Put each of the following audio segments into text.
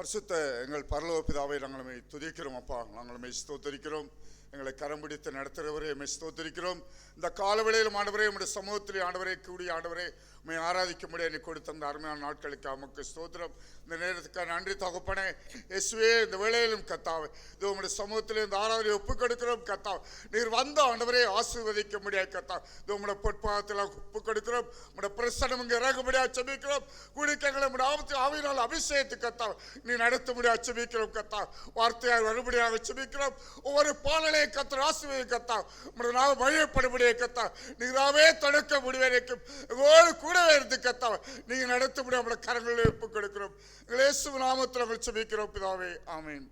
பரிசுத்த எங்கள் பரலோக பிதாவை நாங்கள் துதிக்கிறோம் அப்பா. நாங்கள் ஸ்தோத்தரிக்கிறோம். எங்களை கரம் பிடித்து நடத்துகிறவரே எம்மை ஸ்தோத்தரிக்கிறோம். இந்த காலவேளையிலும் ஆண்டவரே உம்முடைய சமூகத்திலே ஆண்டவரே கூடிய ஆண்டவரே உம்மை ஆராதிக்க முடியாது. நீ கொடுத்த அந்த அருமையான நாட்களுக்கு நமக்கு ஸ்தோத்திரம். இந்த நேரத்துக்கு நன்றி தகப்பனே. இயேசுவே, இந்த வேளையிலும் கர்த்தாவே இது உம்முடைய சமூகத்திலே இந்த ஆராதனை ஒப்புக் கொடுக்கிறோம் கர்த்தாவே. நீர் வந்த ஆண்டவரே ஆசீர்வதிக்க முடியாது கர்த்தாவே. இது உம்முடைய பொற்பாதத்தில் ஒப்புக் கொடுக்கிறோம். உம்முடைய பிரசன்னம் இங்கே இறங்க முடியாது செபிக்கிறோம். குடிக்கங்களை உம்முடைய ஆவியினால் அபிஷேகத்து கர்த்தாவே நீ நடத்த முடியாது செபிக்கிறோம் கர்த்தாவே. வார்த்தையால் வரும்படியாக செபிக்கிறோம். ஒவ்வொரு பாடலை கர்த்தர் ஆசீர்வதி கர்த்தாவே. உம்முடைய நாமம் மகிமைப்படும்படியாக கர்த்தாவே நீராவே தொடக்க முடிவரைக்கும் எங்களோடு கூடவே இருந்து கர்த்தாவே நீங்க நடத்த முடியாது. நம்முடைய கரங்களில் ஒப்புக் கொடுக்கிறோம். இயேசு நாமத்தில் நாங்கள் செபிக்கிறோம் பிதாவே, ஆமென்.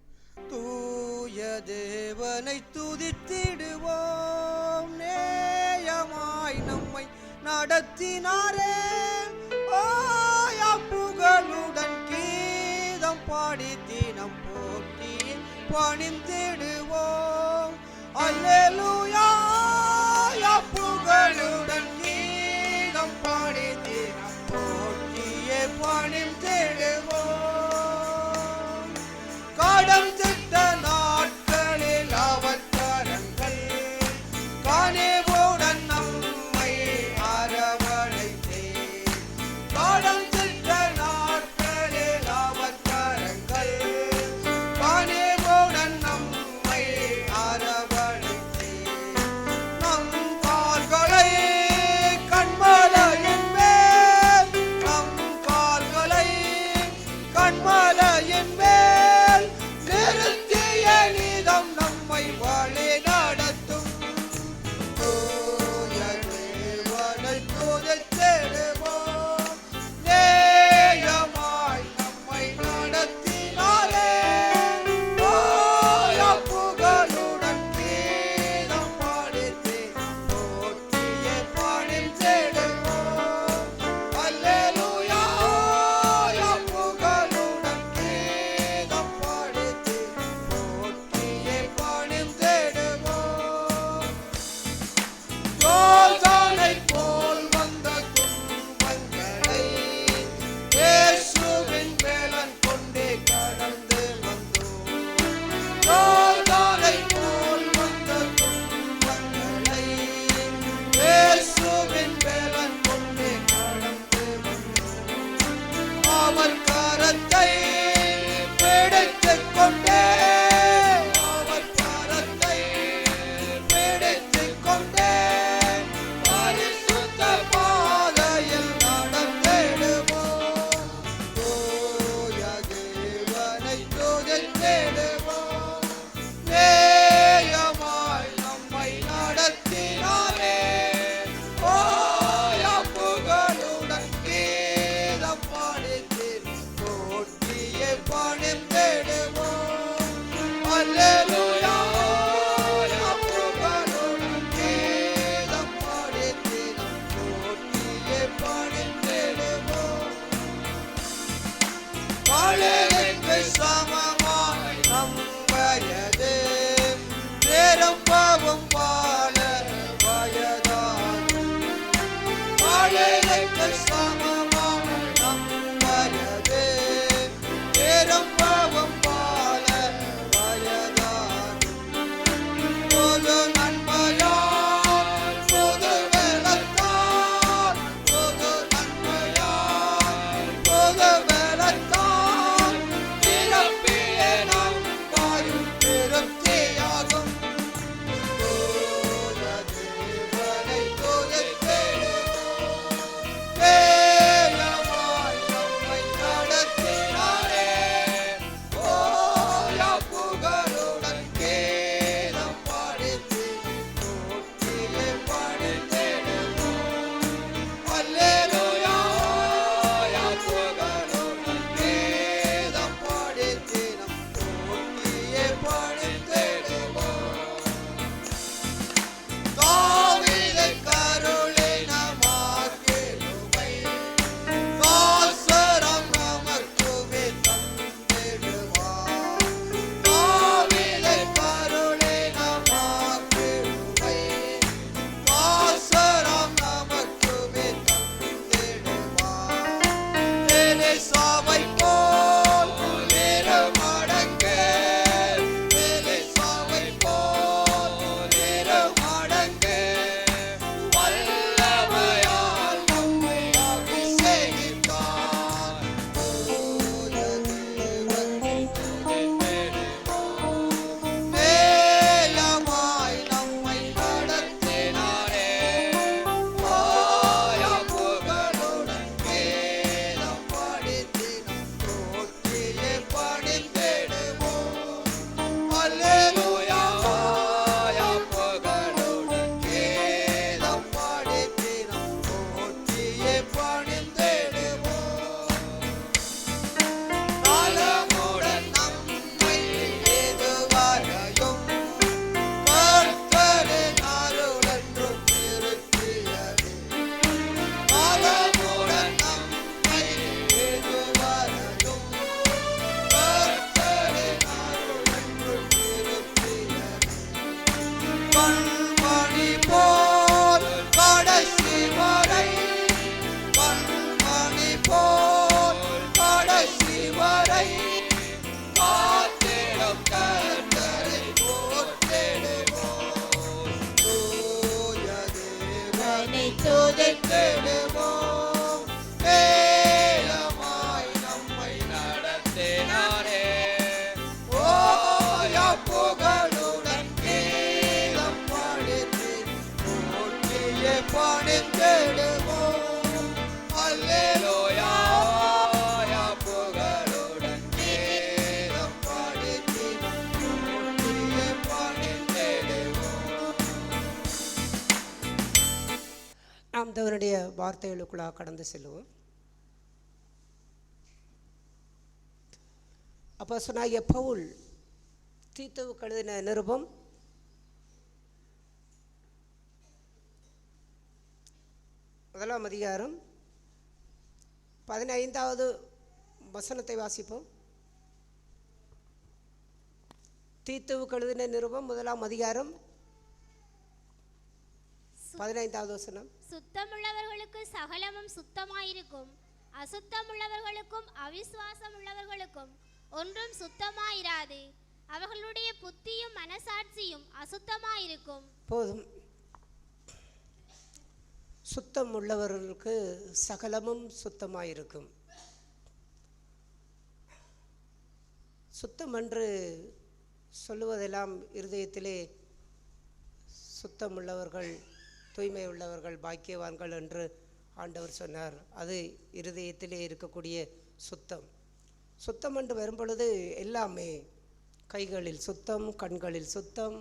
தூய தேவனை துதித்திடுவோம். நேயமாய் நம்மை நடத்தினாரே புகழுடன் கீதம் பாடி தினம் போற்றி பணிந்திடுவோம். அல்லேலூயா, புகழுடன் கீதம் பாடி தினம் போற்றியே பணிந்திடுவோம். கடன் திட்ட நாட்களில் அவர் கரங்கள் கனிவுடன் நம்மை அரவணைத்தே. கடன் திட்ட நாட்களில் அவர் கரங்கள் கனிவுடன் நம்மை அரவணைத்தே. அவனை துதித்திடுவோம். வேகமாய் நம்மை நடத்தினாரே. ஓய புகழுடன் கீதம் பாடித்து போற்றியே பணிந்திடுவோம். அல்லேலூயா. ஓய புகழுடன் கீதம் பாடித்து போற்றியே பணிந்திடுவோம். நாம் தேவனுடைய வார்த்தைகளுக்குள்ளாக கடந்து செல்லுவோம். அப்போஸ்தலனாகிய பவுல் தீத்துவுக்கு எழுதின நிருபம் 1 அதிகாரம் 15வது வசனத்தை வாசிப்போம். தீத்துவுக்கு எழுதின நிருபம் 1 அதிகாரம் 15வது வசனம். சுத்தமுள்ளவர்களுக்கு சகலமும் சுத்தமாயிருக்கும், அசுத்தமுள்ளவர்களுக்கும் அவிசுவாசம் உள்ளவர்களுக்கும் ஒன்றும் சுத்தமாயிராது. அவர்களுடைய புத்தியும் மனசாட்சியும் அசுத்தமாயிருக்கும். போதும். சுத்தம் உள்ளவர்களுக்கு சகலமும் சுத்தமாயிருக்கும். சுத்தம் என்று சொல்லுவதெல்லாம் இருதயத்திலே சுத்தம் உள்ளவர்கள், தூய்மை உள்ளவர்கள் பாக்கியவான்கள் என்று ஆண்டவர் சொன்னார். அது இருதயத்திலே இருக்கக்கூடிய சுத்தம். சுத்தம் என்று வரும்பொழுது எல்லாமே, கைகளில் சுத்தம், கண்களில் சுத்தம்,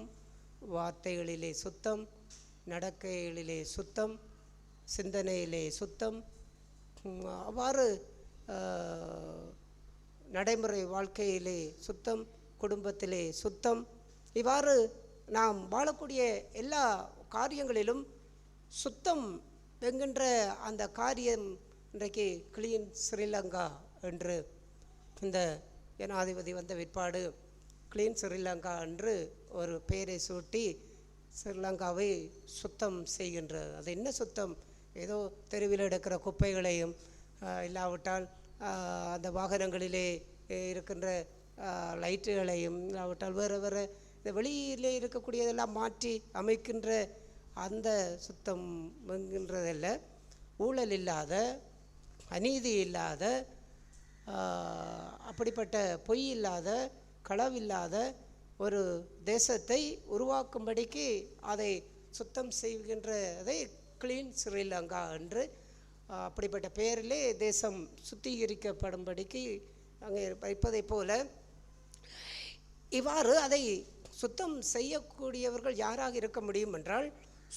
வார்த்தைகளிலே சுத்தம், நடக்கைகளிலே சுத்தம், சிந்தனையிலே சுத்தம், அவ்வாறு நடைமுறை வாழ்க்கையிலே சுத்தம், குடும்பத்திலே சுத்தம், இவ்வாறு நாம் வாழக்கூடிய எல்லா காரியங்களிலும் சுத்தம் என்கின்ற அந்த காரியம் இன்றைக்கு கிளீன் ஸ்ரீலங்கா என்று இந்த ஜனாதிபதி வந்த விற்பாடு கிளீன் ஸ்ரீலங்கா என்று ஒரு பெயரை சூட்டி ஸ்ரீலங்காவை சுத்தம் செய்கின்றது. அது என்ன சுத்தம்? ஏதோ தெருவில் எடுக்கிற குப்பைகளையும் இல்லாவிட்டால் அந்த வாகனங்களிலே இருக்கின்ற லைட்டுகளையும் இல்லாவிட்டால் வேறு வேறு இந்த வெளியிலே இருக்கக்கூடியதெல்லாம் மாற்றி அமைக்கின்ற அந்த சுத்தம் என்கின்றதல்ல. ஊழல் இல்லாத, அநீதி இல்லாத, அப்படிப்பட்ட பொய் இல்லாத, களவில்லாத ஒரு தேசத்தை உருவாக்கும்படிக்கு அதை சுத்தம் செய்கின்றதை கிளீன் ஸ்ரீலங்கா என்று அப்படிப்பட்ட பெயரிலே தேசம் சுத்திகரிக்கப்படும்படிக்கு அங்கே வைப்பதைப் போல இவ்வாறு அதை சுத்தம் செய்யக்கூடியவர்கள் யாராக இருக்க முடியும் என்றால்,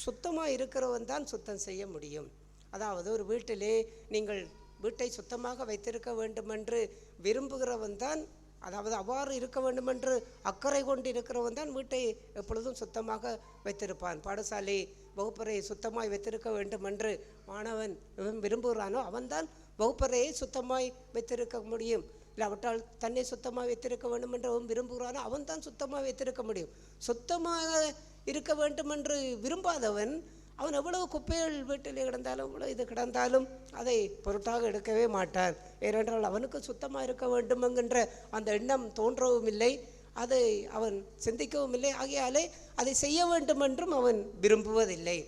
சுத்தமாக இருக்கிறவன் தான் சுத்தம் செய்ய முடியும். அதாவது ஒரு வீட்டிலே நீங்கள் வீட்டை சுத்தமாக வைத்திருக்க வேண்டுமென்று விரும்புகிறவன் தான், அதாவது அவ்வாறு இருக்க வேண்டுமென்று அக்கறை கொண்டு இருக்கிறவன் தான் வீட்டை எப்பொழுதும் சுத்தமாக வைத்திருப்பான். பாடசாலை வகுப்பறையை சுத்தமாய் வைத்திருக்க வேண்டுமென்று மாணவன் விரும்புகிறானோ அவன்தான் வகுப்பறையை சுத்தமாய் வைத்திருக்க முடியும். இல்லாவிட்டால் தன்னை சுத்தமாக வைத்திருக்க வேண்டும் என்று அவன் விரும்புகிறானோ அவன் தான் சுத்தமாக வைத்திருக்க முடியும். சுத்தமாக இருக்க வேண்டும் என்று விரும்பாதவன் அவன் எவ்வளவு குப்பைகள் வீட்டில் கிடந்தாலும் எவ்வளோ இது கிடந்தாலும் அதை பொருட்டாக எடுக்கவே மாட்டான். ஏனென்றால் அவனுக்கு சுத்தமாக இருக்க வேண்டும் என்கின்ற அந்த எண்ணம் தோன்றவும் இல்லை, அதை அவன் சிந்திக்கவும் இல்லை. ஆகையாலே அதை செய்ய வேண்டும் என்றும் அவன் விரும்புவதில்லை.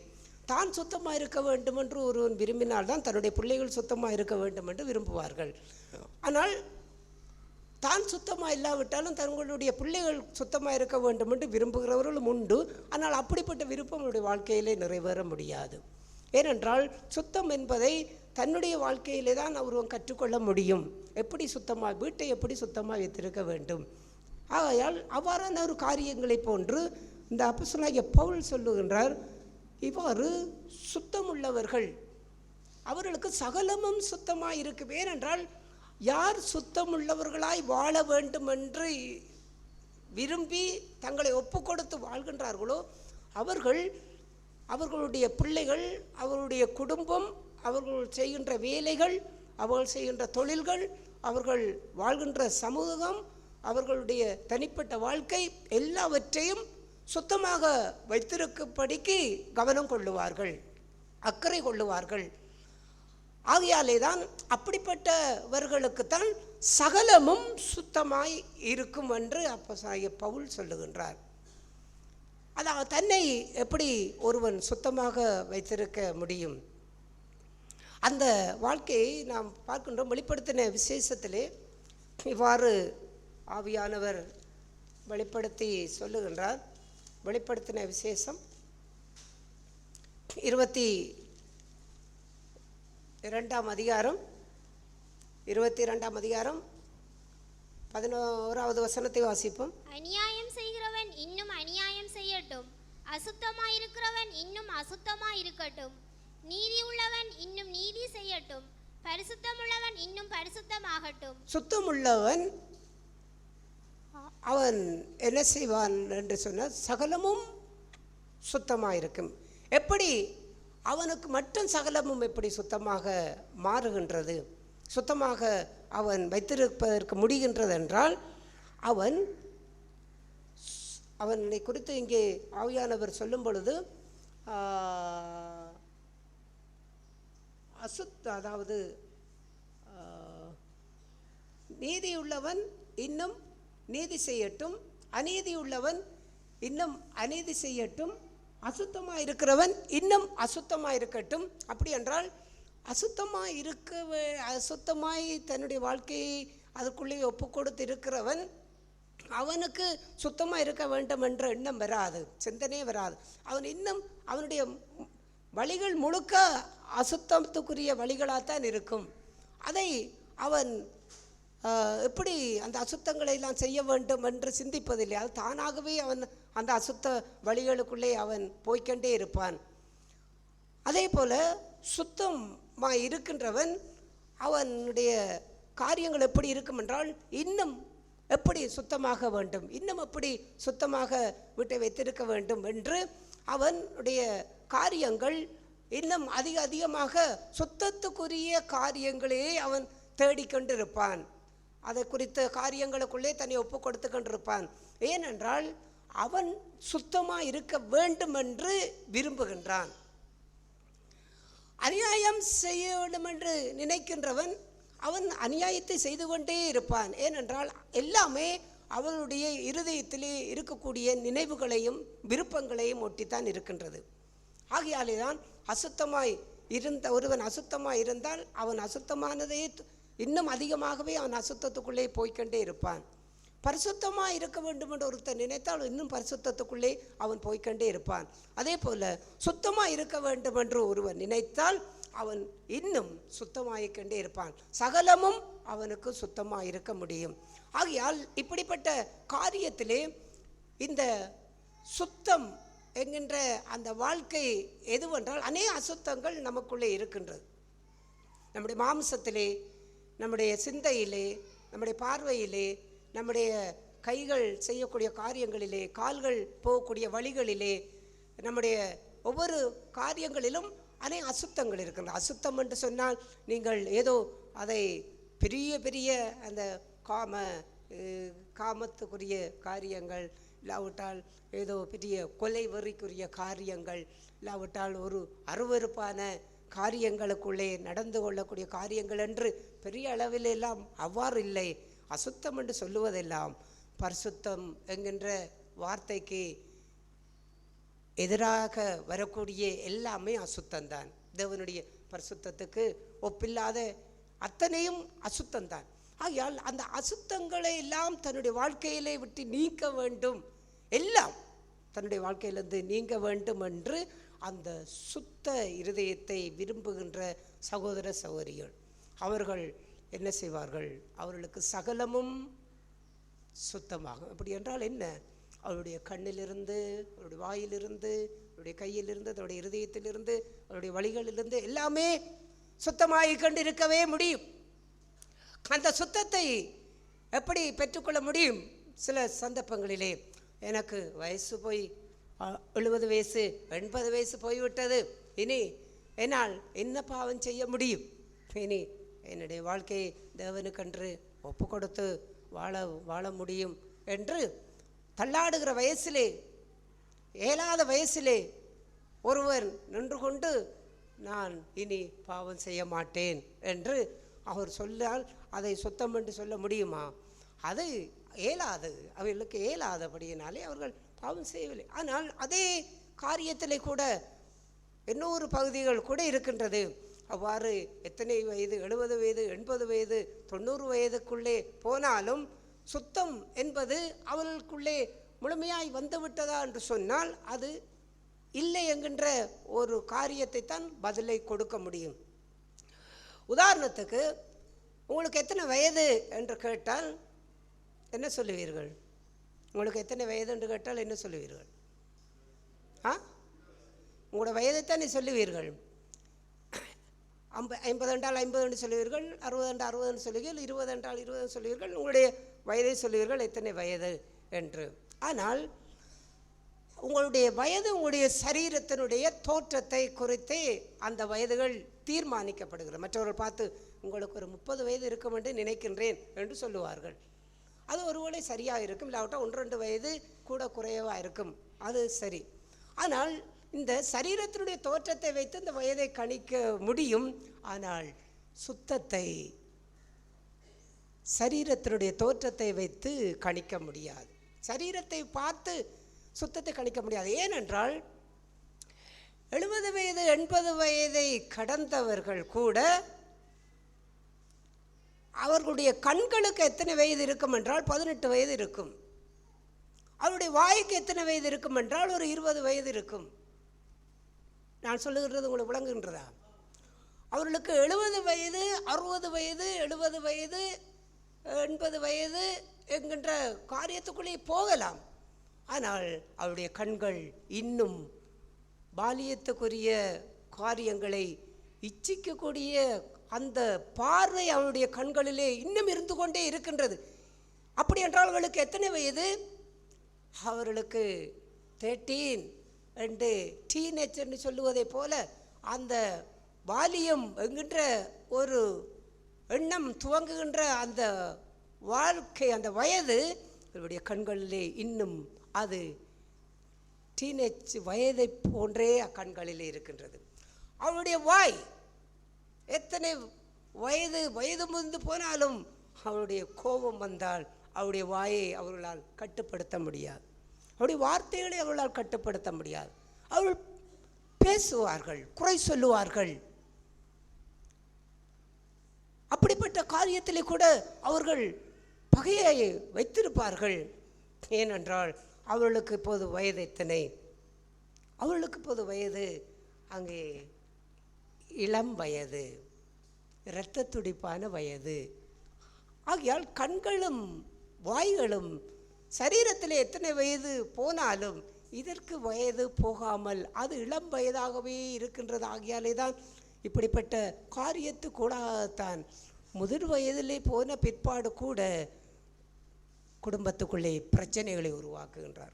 தான் சுத்தமாக இருக்க வேண்டும் என்று ஒருவன் விரும்பினால்தான் தன்னுடைய பிள்ளைகள் சுத்தமாக இருக்க வேண்டும் என்று விரும்புவார்கள். ஆனால் தான் சுத்தமாக இல்லாவிட்டாலும் தங்களுடைய பிள்ளைகள் சுத்தமாக இருக்க வேண்டும் என்று விரும்புகிறவர்களும் உண்டு. ஆனால் அப்படிப்பட்ட விருப்பம் அவருடைய வாழ்க்கையிலே நிறைவேற முடியாது. ஏனென்றால் சுத்தம் என்பதை தன்னுடைய வாழ்க்கையிலே தான் ஒருவன் கற்றுக்கொள்ள முடியும். எப்படி சுத்தமாக வீட்டை எப்படி சுத்தமாக வைத்திருக்க வேண்டும். ஆகையால் அவ்வாறான ஒரு காரியங்களை போன்று இந்த அப்போஸ்தலனாகிய பவுல் சொல்லுகின்றார், இவ்வாறு சுத்தமுள்ளவர்கள் அவர்களுக்கு சகலமும் சுத்தமாக இருக்கும். ஏனென்றால் யார் சுத்தமுள்ளவர்களாய் வாழ வேண்டும் என்று விரும்பி தங்களை ஒப்பு கொடுத்து வாழ்கின்றார்களோ அவர்கள், அவர்களுடைய பிள்ளைகள், அவர்களுடைய குடும்பம், அவர்கள் செய்கின்ற வேலைகள், அவர்கள் செய்கின்ற தொழில்கள், அவர்கள் வாழ்கின்ற சமூகம், அவர்களுடைய தனிப்பட்ட வாழ்க்கை எல்லாவற்றையும் சுத்தமாக வைத்திருக்கும்படிக்கு கவனம் கொள்ளுவார்கள், அக்கறை கொள்ளுவார்கள். ஆகையாலே தான் அப்படிப்பட்டவர்களுக்குத்தான் சகலமும் சுத்தமாய் இருக்கும் என்று அப்போஸ்தலனாகிய பவுல் சொல்லுகின்றார். அதான் தன்னை எப்படி ஒருவன் சுத்தமாக வைத்திருக்க முடியும்? அந்த வாழ்க்கையை நாம் பார்க்கின்றோம். வெளிப்படுத்தின விசேஷத்திலே இவ்வாறு ஆவியானவர் வெளிப்படுத்தி சொல்லுகின்றார். வெளிப்படுத்தின விசேஷம் 22ஆம் அதிகாரம் 11வது வசனத்தை வாசிப்போம். அநியாயம் செய்கிறவன் இன்னும் அநியாயம் செய்யட்டும், அசுத்தமாயிருக்கிறவன் இன்னும் அசுத்தமாயிருக்கட்டும், நீதி உள்ளவன் இன்னும் நீதி செய்யட்டும், பரிசுத்தமுள்ளவன் இன்னும் பரிசுத்தமாகட்டும். சுத்தமுள்ளவன் அவன் என்ன செய்வான் என்று சொன்னால் சகலமும் சுத்தமாயிருக்கும். எப்படி அவனுக்கு மட்டும் சகலமும் எப்படி சுத்தமாக மாறுகின்றது, சுத்தமாக அவன் வைத்திருப்பதற்கு முடிகின்றது என்றால் அவனை குறித்து இங்கே ஆவியானவர் சொல்லும் பொழுது அதாவது நீதியுள்ளவன் இன்னும் நீதி செய்யட்டும், அநீதியுள்ளவன் இன்னும் அநீதி செய்யட்டும், அசுத்தமாக இருக்கிறவன் இன்னும் அசுத்தமாக இருக்கட்டும். அப்படி என்றால் அசுத்தமாய் தன்னுடைய வாழ்க்கையை அதுக்குள்ளே ஒப்பு கொடுத்து இருக்கிறவன் அவனுக்கு சுத்தமாக இருக்க வேண்டும் என்ற எண்ணம் வராது, சிந்தனையே வராது. அவன் இன்னும் அவனுடைய வழிகள் முழுக்க அசுத்தத்துக்குரிய வழிகளாகத்தான் இருக்கும். அதை அவன் எப்படி அந்த அசுத்தங்களை எல்லாம் செய்ய வேண்டும் என்று சிந்திப்பதில்லை. அது தானாகவே அவன் அந்த அசுத்த வழிகளுக்குள்ளே அவன் போய்கொண்டே இருப்பான். அதே போல் சுத்தமாக இருக்கின்றவன் அவனுடைய காரியங்கள் எப்படி இருக்கும் என்றால் இன்னும் எப்படி சுத்தமாக வேண்டும், இன்னும் எப்படி சுத்தமாக வீட்டை வைத்திருக்க வேண்டும் என்று அவனுடைய காரியங்கள் இன்னும் அதிகமாக சுத்தத்துக்குரிய காரியங்களே அவன் தேடிக்கொண்டிருப்பான். அதை குறித்த காரியங்களுக்குள்ளே தன்னை ஒப்பு கொடுத்து கொண்டிருப்பான். ஏனென்றால் அவன் சுத்தமாக இருக்க வேண்டும் என்று விரும்புகின்றான். அநியாயம் செய்ய வேண்டும் என்று நினைக்கின்றவன் அவன் அநியாயத்தை செய்து கொண்டே இருப்பான். ஏனென்றால் எல்லாமே அவனுடைய இருதயத்திலே இருக்கக்கூடிய நினைவுகளையும் விருப்பங்களையும் ஒட்டித்தான் இருக்கின்றது. ஆகையாலே தான் ஒருவன் அசுத்தமாய் இருந்தால் அவன் அசுத்தமானதே இன்னும் அதிகமாகவே அவன் அசுத்தத்துக்குள்ளே போய்கொண்டே இருப்பான். பரிசுத்தமாக இருக்க வேண்டும் என்று ஒருத்தன் நினைத்தால் இன்னும் பரிசுத்தத்துக்குள்ளே அவன் போய்கொண்டே இருப்பான். அதே போல் சுத்தமாக இருக்க வேண்டும் என்று ஒருவன் நினைத்தால் அவன் இன்னும் சுத்தமாகிக்கொண்டே இருப்பான். சகலமும் அவனுக்கு சுத்தமாக இருக்க முடியும். ஆகையால் இப்படிப்பட்ட காரியத்திலே இந்த சுத்தம் என்கின்ற அந்த வாழ்க்கை எதுவென்றால் அநேக அசுத்தங்கள் நமக்குள்ளே இருக்கின்றது. நம்முடைய மாம்சத்திலே, நம்முடைய சிந்தையிலே, நம்முடைய பார்வையிலே, நம்முடைய கைகள் செய்யக்கூடிய காரியங்களிலே, கால்கள் போகக்கூடிய வழிகளிலே, நம்முடைய ஒவ்வொரு காரியங்களிலும் அநேக அசுத்தங்கள் இருக்கின்றன. அசுத்தம் என்று சொன்னால் நீங்கள் ஏதோ அதை பெரிய அந்த காமத்துக்குரிய காரியங்கள், இல்லாவிட்டால் ஏதோ பெரிய கொலை வெறிக்குரிய காரியங்கள், இல்லாவிட்டால் ஒரு அருவருப்பான காரியங்களுக்குள்ளே நடந்து கொள்ளக்கூடிய காரியங்கள் என்று பெரிய அளவில் எல்லாம் அவ்வாறு இல்லை. அசுத்தம் என்று சொல்லுவதெல்லாம் பரிசுத்தம் என்கின்ற வார்த்தைக்கு எதிராக வரக்கூடிய எல்லாமே அசுத்தம்தான். தேவனுடைய பரிசுத்தத்துக்கு ஒப்பில்லாத அத்தனையும் அசுத்தம்தான். ஆகையால் அந்த அசுத்தங்களை எல்லாம் தன்னுடைய வாழ்க்கையிலே விட்டு நீக்க வேண்டும், எல்லாம் தன்னுடைய வாழ்க்கையிலிருந்து நீங்க வேண்டும் என்று அந்த சுத்த இருதயத்தை விரும்புகின்ற சகோதர சகோதரிகள் அவர்கள் என்ன செய்வார்கள்? அவர்களுக்கு சகலமும் சுத்தமாகும். அப்படி என்றால் என்ன? அவருடைய கண்ணிலிருந்து, அவருடைய வாயிலிருந்து, அவருடைய கையிலிருந்து, அவருடைய இருதயத்திலிருந்து, அவருடைய வழிகளிலிருந்து எல்லாமே சுத்தமாகி கொண்டிருக்கவே முடியும். அந்த சுத்தத்தை எப்படி பெற்றுக்கொள்ள முடியும்? சில சந்தர்ப்பங்களிலே எனக்கு வயசு போய் 70 வயசு 80 வயசு போய்விட்டது, இனி என்னால் என்ன பாவம் செய்ய முடியும்? இனி என்னுடைய வாழ்க்கையை தேவனுக்கென்று ஒப்பு கொடுத்து வாழ முடியும் என்று தள்ளாடுகிற வயசிலே, இயலாத வயசிலே ஒருவர் நின்று கொண்டு நான் இனி பாவம் செய்ய மாட்டேன் என்று அவர் சொல்லால் அதை சுத்தம் என்று சொல்ல முடியுமா? அது இயலாது, அவர்களுக்கு இயலாதபடியினாலே அவர்கள் பாவம் செய்யவில்லை. ஆனால் அதே காரியத்திலே கூட இன்னொரு பகுதிகள் கூட இருக்கின்றது. அவ்வாறு எத்தனை வயது, 70 வயது, 80 வயது, 90 வயதுக்குள்ளே போனாலும் சுத்தம் என்பது அவர்களுக்குள்ளே முழுமையாய் வந்துவிட்டதா என்று சொன்னால் அது இல்லை என்கின்ற ஒரு காரியத்தை தான் பதிலை கொடுக்க முடியும். உதாரணத்துக்கு உங்களுக்கு எத்தனை வயது என்று கேட்டால் என்ன சொல்லுவீர்கள்? உங்களுக்கு எத்தனை வயது என்று கேட்டால் என்ன சொல்லுவீர்கள்? உங்களோட வயதைத்தானே சொல்லுவீர்கள். 50 என்றால் 50 என்று சொல்லுவீர்கள், 60 என்றால் 60 என்று சொல்லுவீர்கள், 20 என்றால் 20 சொல்லுவீர்கள், உங்களுடைய வயதை சொல்லுவீர்கள் எத்தனை வயது என்று. ஆனால் உங்களுடைய வயது உங்களுடைய சரீரத்தினுடைய தோற்றத்தை குறித்தே அந்த வயதுகள் தீர்மானிக்கப்படுகிறது. மற்றவர்கள் பார்த்து உங்களுக்கு ஒரு 30 வயது இருக்கும் என்று நினைக்கின்றேன் என்று சொல்லுவார்கள். அது ஒருவேளை சரியாக இருக்கும், இல்லாவிட்டால் 1-2 வயது கூட குறைவாக இருக்கும், அது சரி. ஆனால் இந்த சரீரத்தினுடைய தோற்றத்தை வைத்து இந்த வயதை கணிக்க முடியும். ஆனால் சுத்தத்தை சரீரத்தினுடைய தோற்றத்தை வைத்து கணிக்க முடியாது. சரீரத்தை பார்த்து சுத்தத்தை கணிக்க முடியாது. ஏனென்றால் 70 வயது 80 வயதை கடந்தவர்கள் கூட அவர்களுடைய கண்களுக்கு எத்தனை வயது இருக்கும் என்றால் 18 வயது இருக்கும். அவருடைய வாய்க்கு எத்தனை வயது இருக்கும் என்றால் ஒரு 20 வயது இருக்கும். நான் சொல்லுகிறது உங்களுக்கு விளங்குகின்றதா? அவர்களுக்கு 70 வயது, 60 வயது, 70 வயது, 80 வயது என்கின்ற காரியத்துக்குள்ளே போகலாம். ஆனால் அவருடைய கண்கள் இன்னும் பாலியத்துக்குரிய காரியங்களை இச்சிக்கக்கூடிய அந்த பார்வை அவருடைய கண்களிலே இன்னும் இருந்து கொண்டே இருக்கின்றது. அப்படி என்றால் அவர்களுக்கு எத்தனை வயது? அவர்களுக்கு 13 என்று டீனேஜ் என்று சொல்லுவதை போல அந்த பாலியம் என்கின்ற ஒரு எண்ணம் துவங்குகின்ற அந்த வாழ்க்கை, அந்த வயது அவருடைய கண்களிலே இன்னும் அது டீனேஜ் வயதை போன்றே கண்களிலே இருக்கின்றது. அவருடைய வாய் எத்தனை வயது முந்து போனாலும் அவருடைய கோபம் வந்தால் அவருடைய வாயை அவர்களால் கட்டுப்படுத்த முடியாது, அவருடைய வார்த்தைகளை அவர்களால் கட்டுப்படுத்த முடியாது. அவர்கள் பேசுவார்கள், குறை சொல்லுவார்கள். அப்படிப்பட்ட காரியத்திலே கூட அவர்கள் பகையை வைத்திருப்பார்கள். ஏனென்றால் அவர்களுக்கு இப்போது வயது எத்தனை? அவர்களுக்கு இப்போது வயது அங்கே இளம் வயது, இரத்த துடிப்பான வயது. ஆகையால் கண்களும் வாய்களும் சரீரத்தில் எத்தனை வயது போனாலும் இதற்கு வயது போகாமல் அது இளம் வயதாகவே இருக்கின்றது. ஆகியாலே தான் இப்படிப்பட்ட காரியத்துக்கூடத்தான் முதிர் வயதிலே போன பிற்பாடு கூட குடும்பத்துக்குள்ளே பிரச்சனைகளை உருவாக்குகின்றார்.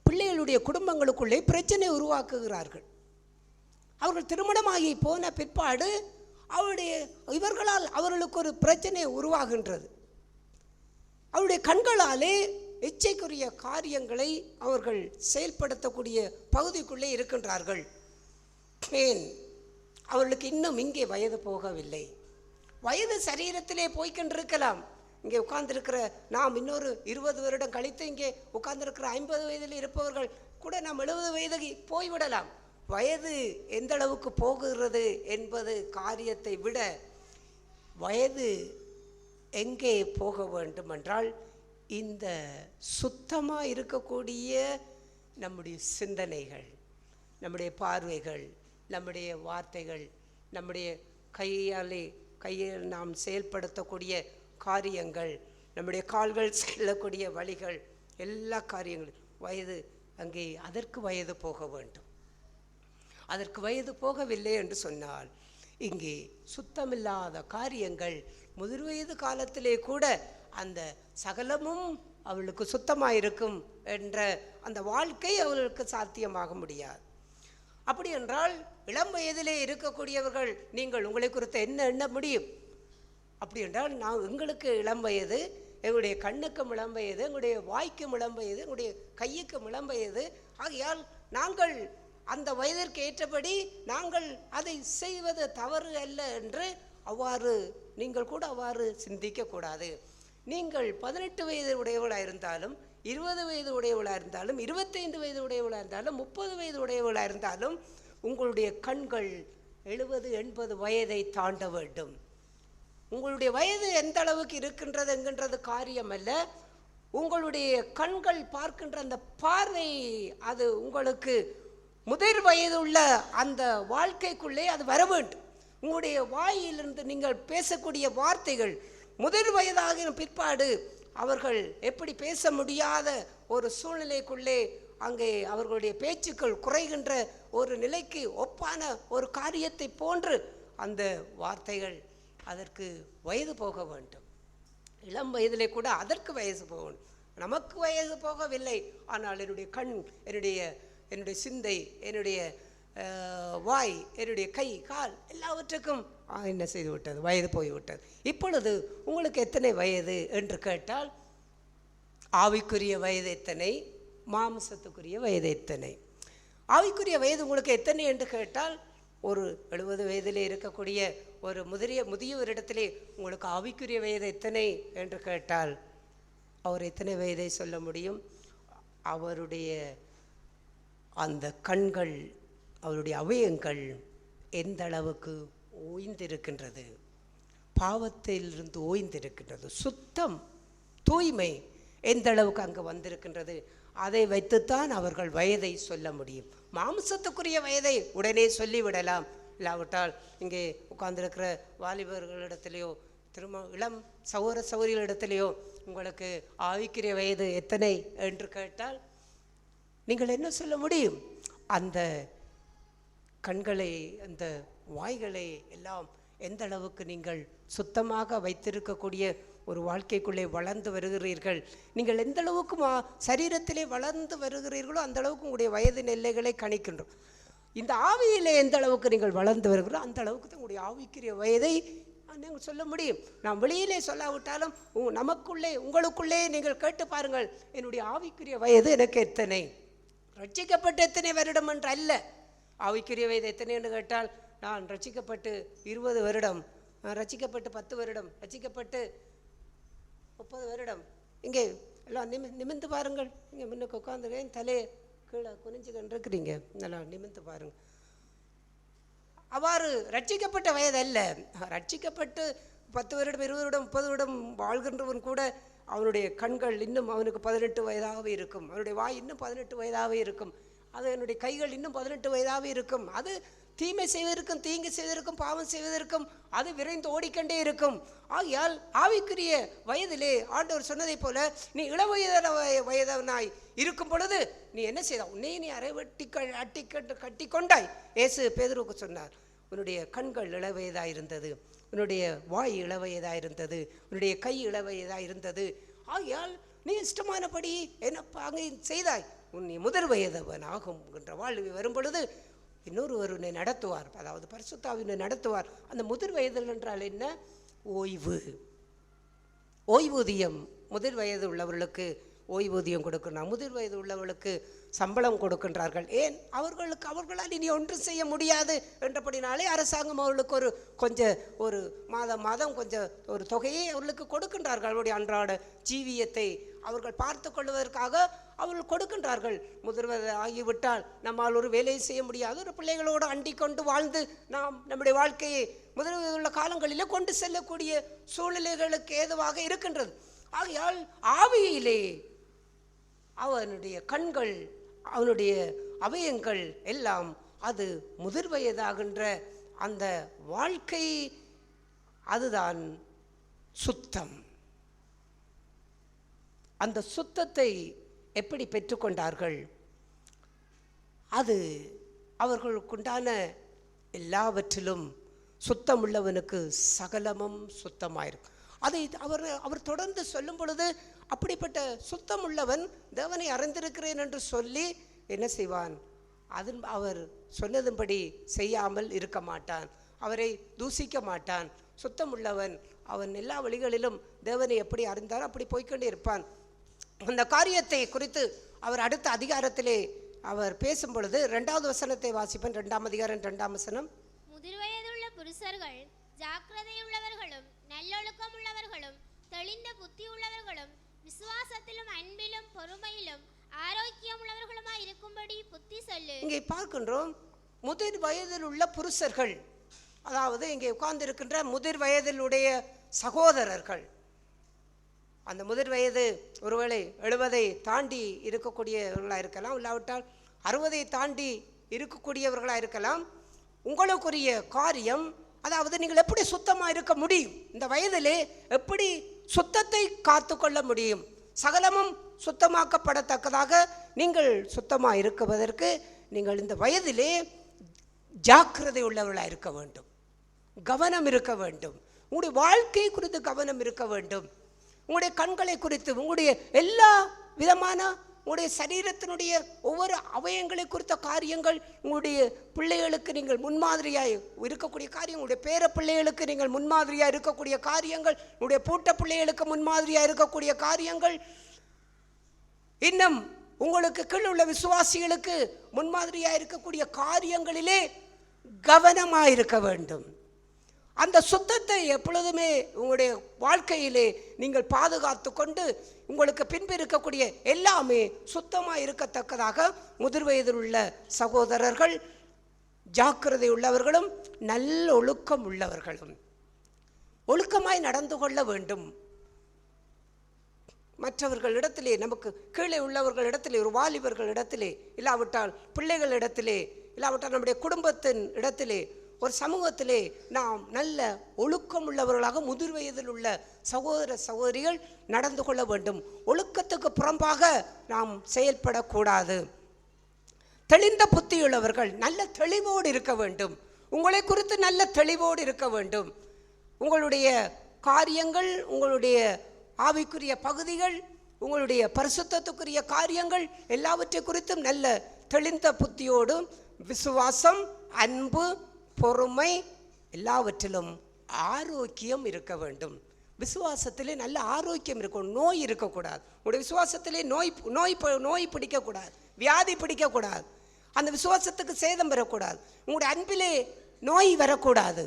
பிள்ளைகளுடைய குடும்பங்களுக்குள்ளே பிரச்சனை உருவாக்குகிறார்கள். அவர்கள் திருமணமாகி போன பிற்பாடு இவர்களால் அவர்களுக்கு ஒரு பிரச்சனை உருவாகின்றது. அவருடைய கண்களாலே இச்சைக்குரிய காரியங்களை அவர்கள் செயல்படுத்தக்கூடிய பகுதிக்குள்ளே இருக்கின்றார்கள். ஏன்? அவர்களுக்கு இன்னும் இங்கே வயது போகவில்லை. வயது சரீரத்திலே போய்கொண்டிருக்கலாம். இங்கே உட்கார்ந்திருக்கிற நாம் இன்னொரு 20 வருடம் கழித்து இங்கே உட்கார்ந்திருக்கிற 50 வயதில் இருப்பவர்கள் கூட நாம் 70 வயது போய்விடலாம். வயது எந்த அளவுக்கு போகிறது என்பது காரியத்தை விட வயது எங்கே போக வேண்டும் என்றால் இந்த சுத்தமாக இருக்கக்கூடிய நம்முடைய சிந்தனைகள், நம்முடைய பார்வைகள், நம்முடைய வார்த்தைகள், நம்முடைய கையில் நாம் செயல்படுத்தக்கூடிய காரியங்கள், நம்முடைய கால்கள் செல்லக்கூடிய வழிகள், எல்லா காரியங்களும் வயது அங்கே அதற்கு வயது போக வேண்டும். அதற்கு வயது போகவில்லை என்று சொன்னால் இங்கே சுத்தமில்லாத காரியங்கள் முதிர் வயது காலத்திலே கூட அந்த சகலமும் அவளுக்கு சுத்தமாக இருக்கும் என்ற அந்த வாழ்க்கை அவளுக்கு சாத்தியமாக முடியாது. அப்படி என்றால் இளம் வயதிலே இருக்கக்கூடியவர்கள் நீங்கள் உங்களை குறித்து என்ன எண்ண முடியும்? அப்படி என்றால் எங்களுக்கு இளம் வயது, எங்களுடைய கண்ணுக்கும் இளம் வயது, எங்களுடைய வாய்க்கும் இளம் வயது, எங்களுடைய கையுக்கும் இளம் வயது. ஆகையால் நாங்கள் அந்த வயதிற்கு ஏற்றபடி நாங்கள் அதை செய்வது தவறு அல்ல என்று அவ்வாறு நீங்கள் கூட அவ்வாறு சிந்திக்கக்கூடாது. நீங்கள் 18 வயது உடையவர்களாக இருந்தாலும் 20 வயது உடையவளாக இருந்தாலும் 25 வயது உடையவளாக இருந்தாலும் 30 வயது உடையவளாக இருந்தாலும் உங்களுடைய கண்கள் 70-80 வயதை தாண்ட வேண்டும். உங்களுடைய வயது எந்த அளவுக்கு இருக்கின்றது என்கின்றது காரியம் அல்ல. உங்களுடைய கண்கள் பார்க்கின்ற அந்த பார்வை அது உங்களுக்கு முதிர் வயதுள்ள அந்த வாழ்க்கைக்குள்ளே அது வர வேண்டும். உங்களுடைய வாயிலிருந்து நீங்கள் பேசக்கூடிய வார்த்தைகள் முதிர் வயதாகின பிற்பாடு அவர்கள் எப்படி பேச முடியாத ஒரு சூழ்நிலைக்குள்ளே அங்கே அவர்களுடைய பேச்சுக்கள் குறைகின்ற ஒரு நிலைக்கு ஒப்பான ஒரு காரியத்தை போன்று அந்த வார்த்தைகள் அதற்கு வயது போக வேண்டும். இளம் வயதிலே கூட அதற்கு வயசு போகணும். நமக்கு வயது போகவில்லை, ஆனால் என்னுடைய கண், என்னுடைய சிந்தை, என்னுடைய வாய், என்னுடைய கை கால் எல்லாவற்றுக்கும் என்ன செய்து விட்டது, வயது போய்விட்டது. இப்பொழுது உங்களுக்கு எத்தனை வயது என்று கேட்டால் ஆவிக்குரிய வயது எத்தனை, மாம்சத்துக்குரிய வயது எத்தனை? ஆவிக்குரிய வயது உங்களுக்கு எத்தனை என்று கேட்டால் ஒரு 70 வயதிலே இருக்கக்கூடிய ஒரு முதியவரிடத்திலே உங்களுக்கு ஆவிக்குரிய வயது எத்தனை என்று கேட்டால் அவர் எத்தனை வயதை சொல்ல முடியும்? அவருடைய அந்த கண்கள், அவருடைய அவயங்கள் எந்த அளவுக்கு ஓய்ந்திருக்கின்றது, பாவத்திலிருந்து ஓய்ந்திருக்கின்றது, சுத்தம் தூய்மை எந்த அளவுக்கு அங்கே வந்திருக்கின்றது, அதை வைத்துத்தான் அவர்கள் வயதை சொல்ல முடியும். மாம்சத்துக்குரிய வயதை உடனே சொல்லிவிடலாம். இல்லாவிட்டால் இங்கே உட்கார்ந்திருக்கிற வாலிபர்களிடத்திலேயோ இளம் சகோதர சகோதரிகளிடத்திலேயோ உங்களுக்கு ஆவிக்குரிய வயது எத்தனை என்று கேட்டால் நீங்கள் என்ன சொல்ல முடியும்? அந்த கண்களை, அந்த வாய்களை எல்லாம் எந்த அளவுக்கு நீங்கள் சுத்தமாக வைத்திருக்கக்கூடிய ஒரு வாழ்க்கைக்குள்ளே வளர்ந்து வருகிறீர்கள், நீங்கள் எந்த அளவுக்கு சரீரத்திலே வளர்ந்து வருகிறீர்களோ அந்த அளவுக்கு உங்களுடைய வயதின் எல்லைகளை கணிக்கின்றோம். இந்த ஆவியிலே எந்த அளவுக்கு நீங்கள் வளர்ந்து வருகிறோம் அந்த அளவுக்கு தான் உங்களுடைய ஆவிக்குரிய வயதை நீங்கள் சொல்ல முடியும். நாம் வெளியிலே சொல்லாவிட்டாலும் நமக்குள்ளே, உங்களுக்குள்ளே நீங்கள் கேட்டு பாருங்கள், என்னுடைய ஆவிக்குரிய வயது எனக்கு எத்தனை? ரட்சிக்கப்பட்டு எத்தனை வருடம் என்று அல்ல. ஆவிக்குரிய வயது எத்தனை என்று கேட்டால் நான் ரட்சிக்கப்பட்டு 20 வருடம், ரட்சிக்கப்பட்டு 10 வருடம், ரட்சிக்கப்பட்டு 30 வருடம். இங்கே எல்லாம் நிமிர்ந்து பாருங்கள். இங்கே முன்னுக்கு உட்காந்துருக்கேன், தலையை கீழே குனிஞ்சுக்கிட்டு இருக்கிறீங்க, நல்லா நிமிர்ந்து பாருங்கள். அவ்வாறு ரட்சிக்கப்பட்ட வயது அல்ல. ரட்சிக்கப்பட்டு 10 வருடம், 20 வருடம், 30 வருடம் வாழ்கின்றவன் கூட அவனுடைய கண்கள் இன்னும் அவனுக்கு 18 வயதாகவே இருக்கும், அவனுடைய வாய் இன்னும் 18 வயதாகவே இருக்கும், அது என்னுடைய கைகள் இன்னும் 18 வயதாகவே இருக்கும். அது தீமை செய்வதற்கும் தீங்கு செய்வதற்கும் பாவம் செய்வதற்கும் அது விரைந்து ஓடிக்கொண்டே இருக்கும். ஆகையால் ஆவிக்குரிய வயதிலே ஆண்டவர் சொன்னதை போல நீ வயதனாய் இருக்கும் பொழுது நீ என்ன செய்தா, உன்னை நீ கட்டி கொண்டாய். இயேசு பேதுருவுக்கு சொன்னார், உன்னுடைய கண்கள் இளவயதாக இருந்தது, உன்னுடைய வாய் இளவயதாக இருந்தது, உன்னுடைய கை இளவயதாக இருந்தது. ஆகையால் நீ இஷ்டமானபடி என்ன அங்கே செய்தாய், உன் முதிர் வயதவன் ஆகும் என்ற வாழ்வு வரும் பொழுது இன்னொருவர் உன்னை நடத்துவார், அதாவது பரிசுத்தாவினை நடத்துவார். அந்த முதிர் வயதில் என்றால் என்ன? ஓய்வு, ஓய்வூதியம். முதிர் வயது உள்ளவர்களுக்கு ஓய்வூதியம் கொடுக்கிறார், முதிர் வயது உள்ளவர்களுக்கு சம்பளம் கொடுக்கின்றார்கள். ஏன்? அவர்களால் இனி ஒன்றும் செய்ய முடியாது என்றபடினாலே அரசாங்கம் அவர்களுக்கு ஒரு மாதம் கொஞ்சம் ஒரு தொகையை அவர்களுக்கு கொடுக்கின்றார்கள். அவருடைய அன்றாட ஜீவியத்தை அவர்கள் பார்த்து கொள்வதற்காக அவர்கள் கொடுக்கின்றார்கள். முதிர்வதை ஆகிவிட்டால் நம்மால் ஒரு வேலையை செய்ய முடியாது, ஒரு பிள்ளைகளோடு அண்டிக் கொண்டு வாழ்ந்து நாம் நம்முடைய வாழ்க்கையை முதிர்வதுள்ள காலங்களிலே கொண்டு செல்லக்கூடிய சூழ்நிலைகளுக்கு ஏதுவாக இருக்கின்றது. ஆகையால் ஆவியிலே அவனுடைய கண்கள், அவனுடைய அவயங்கள் எல்லாம் அது முதிர் வயதாகின்ற அந்த வாழ்க்கை, அதுதான் சுத்தம். அந்த சுத்தத்தை எப்படி பெற்றுக்கொண்டார்கள்? அது அவர்களுக்குண்டான எல்லாவற்றிலும் சுத்தம் உள்ளவனுக்கு சகலமும் சுத்தமாயிருக்கும். அதை அவர் தொடர்ந்து சொல்லும் பொழுது அப்படிப்பட்ட சுத்தம் உள்ளவன் தேவனை அறிந்திருக்கிறேன் என்று சொல்லி என்ன செய்வான்? அவர் சொன்னதுபடி செய்யாமல் இருக்க மாட்டான், அவரை தூசிக்க மாட்டான். சுத்தம் உள்ளவன் அவன் எல்லா வழிகளிலும் தேவனை எப்படி அறிந்தாரோ அப்படி போய்கொண்டே இருப்பான். அந்த காரியத்தை குறித்து அவர் அடுத்த அதிகாரத்திலே அவர் பேசும் பொழுது 2வது வசனத்தை வாசிப்பேன். 2ஆம் அதிகாரம் 2ஆம் வசனம். முதிர்வயதுள்ள புருஷர்கள் ஜாக்கிரதையுள்ளவர்களும் நல்லொழுக்கம் உள்ளவர்களும் தெளிந்த புத்தி உள்ளவர்களும் விசுவாசத்திலும் அன்பிலும் பொறுமையிலும் ஆரோக்கியம் உள்ளவர்களுமாய் இருக்கும்படி புத்தி சொல்லு. இங்கே பார்க்கின்றோம் முதிர் வயதில் உள்ள புருஷர்கள், அதாவது இங்கே உட்கார்ந்திருக்கின்ற முதிர் வயதில் உடைய சகோதரர்கள். அந்த முதிர் வயது ஒருவேளை 70 தாண்டி இருக்கக்கூடியவர்களாக இருக்கலாம், இல்லாவிட்டால் 60 தாண்டி இருக்கக்கூடியவர்களாக இருக்கலாம். உங்களுக்குரிய காரியம், அதாவது நீங்கள் எப்படி சுத்தமாக இருக்க முடியும், இந்த வயதிலே எப்படி சுத்தத்தை காத்து கொள்ள முடியும், சகலமும் சுத்தமாக்கப்படத்தக்கதாக நீங்கள் சுத்தமாக இருக்குவதற்கு நீங்கள் இந்த வயதிலே ஜாக்கிரதை உள்ளவர்களாக இருக்க வேண்டும், கவனம் இருக்க வேண்டும். உங்களுடைய வாழ்க்கை குறித்து கவனம் இருக்க வேண்டும். உங்களுடைய கண்களை குறித்து, உங்களுடைய எல்லா விதமான உங்களுடைய சரீரத்தினுடைய ஒவ்வொரு அவயங்களை குறித்த காரியங்கள், உங்களுடைய பிள்ளைகளுக்கு நீங்கள் முன்மாதிரியாய் இருக்கக்கூடிய காரியம், உங்களுடைய பேர பிள்ளைகளுக்கு நீங்கள் முன்மாதிரியாக இருக்கக்கூடிய காரியங்கள், உங்களுடைய பூட்ட பிள்ளைகளுக்கு முன்மாதிரியாக இருக்கக்கூடிய காரியங்கள், இன்னும் உங்களுக்கு கீழ் உள்ள விசுவாசிகளுக்கு முன்மாதிரியாக இருக்கக்கூடிய காரியங்களிலே கவனமாக இருக்க வேண்டும். அந்த சுத்தத்தை எப்பொழுதுமே உங்களுடைய வாழ்க்கையிலே நீங்கள் பாதுகாத்து கொண்டு உங்களுக்கு பின்பு இருக்கக்கூடிய எல்லாமே சுத்தமாக இருக்கத்தக்கதாக முதிர் வயதில் உள்ள சகோதரர்கள் ஜாக்கிரதை உள்ளவர்களும் நல்ல ஒழுக்கம் உள்ளவர்களும் ஒழுக்கமாய் நடந்து கொள்ள வேண்டும். மற்றவர்களிடத்திலே, நமக்கு கீழே உள்ளவர்களிடத்திலே, ஒரு வாலிபர்களிடத்திலே, இல்லாவிட்டால் பிள்ளைகளிடத்திலே, இல்லாவிட்டால் நம்முடைய குடும்பத்தின் இடத்திலே, ஒரு சமூகத்திலே நாம் நல்ல ஒழுக்கம் உள்ளவர்களாக முதிர் வயதில் உள்ள சகோதர சகோதரிகள் நடந்து கொள்ள வேண்டும். ஒழுக்கத்துக்கு புறம்பாக நாம் செயல்படக்கூடாது. தெளிந்த புத்தியுள்ளவர்கள் நல்ல தெளிவோடு இருக்க வேண்டும். உங்களை குறித்து நல்ல தெளிவோடு இருக்க வேண்டும். உங்களுடைய காரியங்கள், உங்களுடைய ஆவிக்குரிய பகுதிகள், உங்களுடைய பரிசுத்தத்துக்குரிய காரியங்கள் எல்லாவற்றை குறித்தும் நல்ல தெளிந்த புத்தியோடும் விசுவாசம், அன்பு, பொறுமை, எல்லாவற்றிலும் ஆரோக்கியம் இருக்க வேண்டும். விசுவாசத்திலே நல்ல ஆரோக்கியம் இருக்கும், நோய் இருக்கக்கூடாது. உங்களுடைய விசுவாசத்திலே நோய் பிடிக்கக்கூடாது, வியாதி பிடிக்கக்கூடாது, அந்த விசுவாசத்துக்கு சேதம் வரக்கூடாது. உங்களுடைய அன்பிலே நோய் வரக்கூடாது.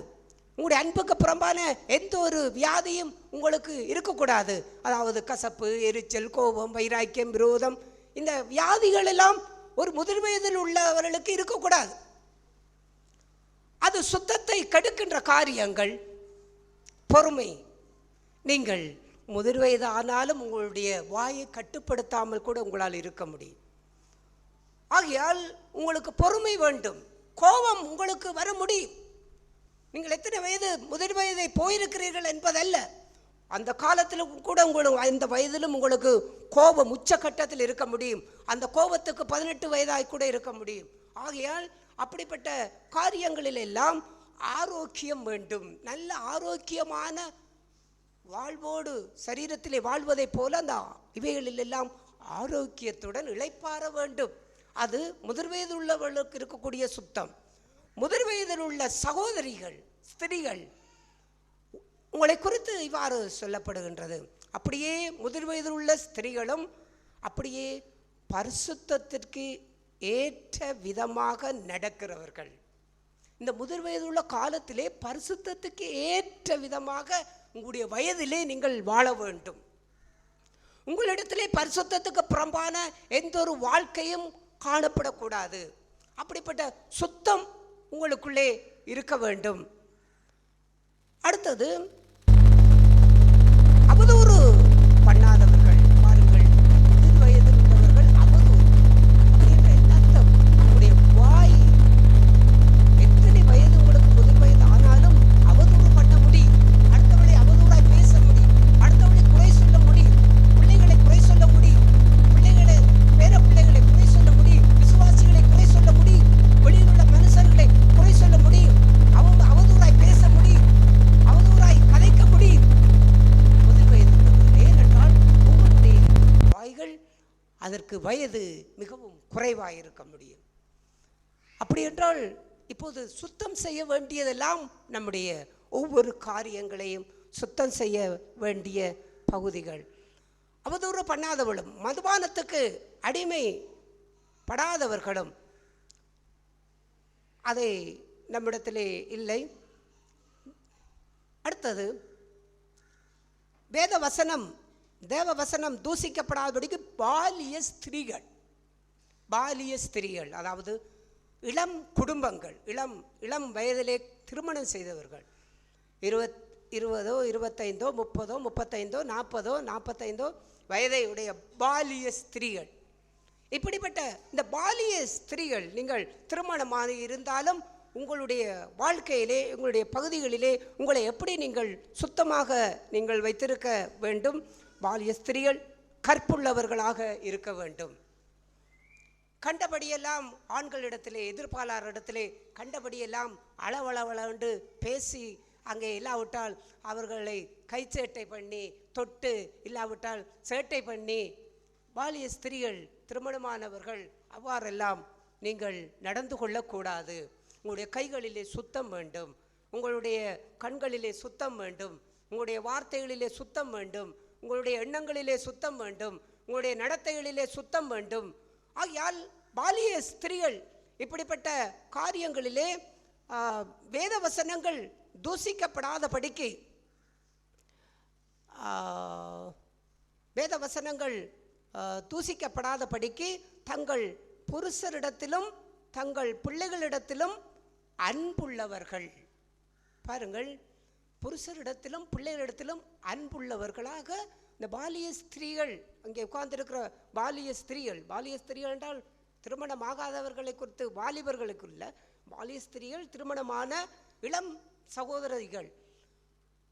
உங்களுடைய அன்புக்கு புறம்பான எந்த ஒரு வியாதியும் உங்களுக்கு இருக்கக்கூடாது. அதாவது கசப்பு, எரிச்சல், கோபம், வைராக்கியம், விரோதம், இந்த வியாதிகள் எல்லாம் ஒரு முதிர் வயதில் உள்ளவர்களுக்கு இருக்கக்கூடாது. அது சுத்தத்தை கெடுக்கின்ற காரியங்கள். பொறுமை, நீங்கள் முதிர் வயது ஆனாலும் உங்களுடைய வாயை கட்டுப்படுத்தாமல் கூட உங்களால் இருக்க முடியும். ஆகையால் உங்களுக்கு பொறுமை வேண்டும். கோபம் உங்களுக்கு வர முடியும். நீங்கள் எத்தனை வயது முதிர் வயதை போயிருக்கிறீர்கள் என்பதல்ல, அந்த காலத்தில் கூட உங்களுக்கு, இந்த வயதிலும் உங்களுக்கு கோபம் உச்சக்கட்டத்தில் இருக்க முடியும். அந்த கோபத்துக்கு 18 வயதாய் கூட இருக்க முடியும். ஆகையால் அப்படிப்பட்ட காரியங்களில் எல்லாம் ஆரோக்கியம் வேண்டும். நல்ல ஆரோக்கியமான வாழ்வோடு சரீரத்திலே வாழ்வதை போல அந்த இவைகளில் எல்லாம் ஆரோக்கியத்துடன் இளைப்பாற வேண்டும். அது முதிர் வயதில் உள்ளவர்களுக்கு இருக்கக்கூடிய சுத்தம். முதிர் வயதில் உள்ள சகோதரிகள், ஸ்திரீகள், உங்களை குறித்து இவ்வாறு சொல்லப்படுகின்றது. அப்படியே முதிர் வயதில் உள்ள ஸ்திரீகளும் அப்படியே பரிசுத்தத்திற்கு ஏற்ற விதமாக நடக்கிறவர்கள். இந்த முதிர் வயதுள்ள காலத்திலே பரிசுத்தத்துக்கு ஏற்ற விதமாக உங்களுடைய வயதிலே நீங்கள் வாழ வேண்டும். உங்களிடத்திலே பரிசுத்தத்துக்கு புறம்பான எந்த ஒரு வாழ்க்கையும் காணப்படக்கூடாது. அப்படிப்பட்ட சுத்தம் உங்களுக்குள்ளே இருக்க வேண்டும். அடுத்தது, அவதூறு பண்ணாதவர்கள். பாருங்கள், முதிர் வயதில் உள்ளவர்கள் அவதூறு அப்படின்ற என்ன அர்த்தம்? உங்களுடைய வாய், எத்தனை வயது உங்களுக்கு முதிர் வயது ஆனாலும் அவதூறு பண்ண முடியும். அடுத்தவளை அவதூறாய் பேச முடியும். அடுத்தவளை குறை சொல்ல முடியும். பிள்ளைகளை குறை சொல்ல முடியும். பிள்ளைகளை, பேர பிள்ளைகளை குறை சொல்ல முடியும். விசுவாசிகளை குறை சொல்ல முடியும். வெளியில் உள்ள மனுஷர்களை குறை சொல்ல முடியும். அவங்க அவதூறாய் பேச முடியும். அவதூறாய் கதைக்க முடியும். முதிர் வயது உள்ளவர்கள், ஏனென்றால் உங்களுடைய வாய்கள் அதற்கு வயது மிகவும் குறைவாக இருக்க முடியும். அப்படி என்றால் இப்போது சுத்தம் செய்ய வேண்டியதெல்லாம் நம்முடைய ஒவ்வொரு காரியங்களையும் சுத்தம் செய்ய வேண்டிய பகுதிகள். அவதூறு பண்ணாதவளும், மதுபானத்துக்கு அடிமை படாதவர்களும் அதை நம்மிடத்திலே இல்லை. அடுத்தது, வேத வசனம் தேவ வசனம் தூசிக்கப்படாதபடிக்கு பாலிய ஸ்திரீகள் அதாவது இளம் குடும்பங்கள், இளம் வயதிலே திருமணம் செய்தவர்கள், 20, 25, 30, 35, 40, 45 வயதை உடைய பாலிய ஸ்திரீகள். இப்படிப்பட்ட இந்த பாலிய ஸ்திரீகள் நீங்கள் திருமணமாக இருந்தாலும் உங்களுடைய வாழ்க்கையிலே, உங்களுடைய பகுதிகளிலே உங்களை எப்படி நீங்கள் சுத்தமாக நீங்கள் வைத்திருக்க வேண்டும்? பாலிய ஸ்திரீகள் கற்புள்ளவர்களாக இருக்க வேண்டும். கண்டபடியெல்லாம் ஆண்களிடத்திலே, எதிர்ப்பாளரிடத்திலே கண்டபடியெல்லாம் அளவளவளன்று பேசி, அங்கே இல்லாவிட்டால் அவர்களை கைச்சேட்டை பண்ணி, தொட்டு, இல்லாவிட்டால் சேட்டை பண்ணி, பாலிய ஸ்திரீகள் திருமணமானவர்கள் அவ்வாறெல்லாம் நீங்கள் நடந்து கொள்ளக்கூடாது. உங்களுடைய கைகளிலே சுத்தம் வேண்டும், உங்களுடைய கண்களிலே சுத்தம் வேண்டும், உங்களுடைய வார்த்தைகளிலே சுத்தம் வேண்டும், உங்களுடைய எண்ணங்களிலே சுத்தம் வேண்டும், உங்களுடைய நடத்தைகளிலே சுத்தம் வேண்டும். ஆகையால் பாலிய ஸ்திரீகள் இப்படிப்பட்ட காரியங்களிலே வேத வசனங்கள் தூசிக்கப்படாதபடிக்கு தங்கள் புருஷரிடத்திலும் தங்கள் பிள்ளைகளிடத்திலும் அன்புள்ளவர்கள். பாருங்கள், புருஷரிடத்திலும் பிள்ளைகளிடத்திலும் அன்புள்ளவர்களாக இந்த பாலிய ஸ்திரீகள், அங்கே உட்கார்ந்திருக்கிற பாலிய ஸ்திரீகள் என்றால் திருமணமாகாதவர்களை குறித்து, வாலிபர்களுக்குள்ள பாலிய ஸ்திரீகள், திருமணமான இளம் சகோதரிகள்,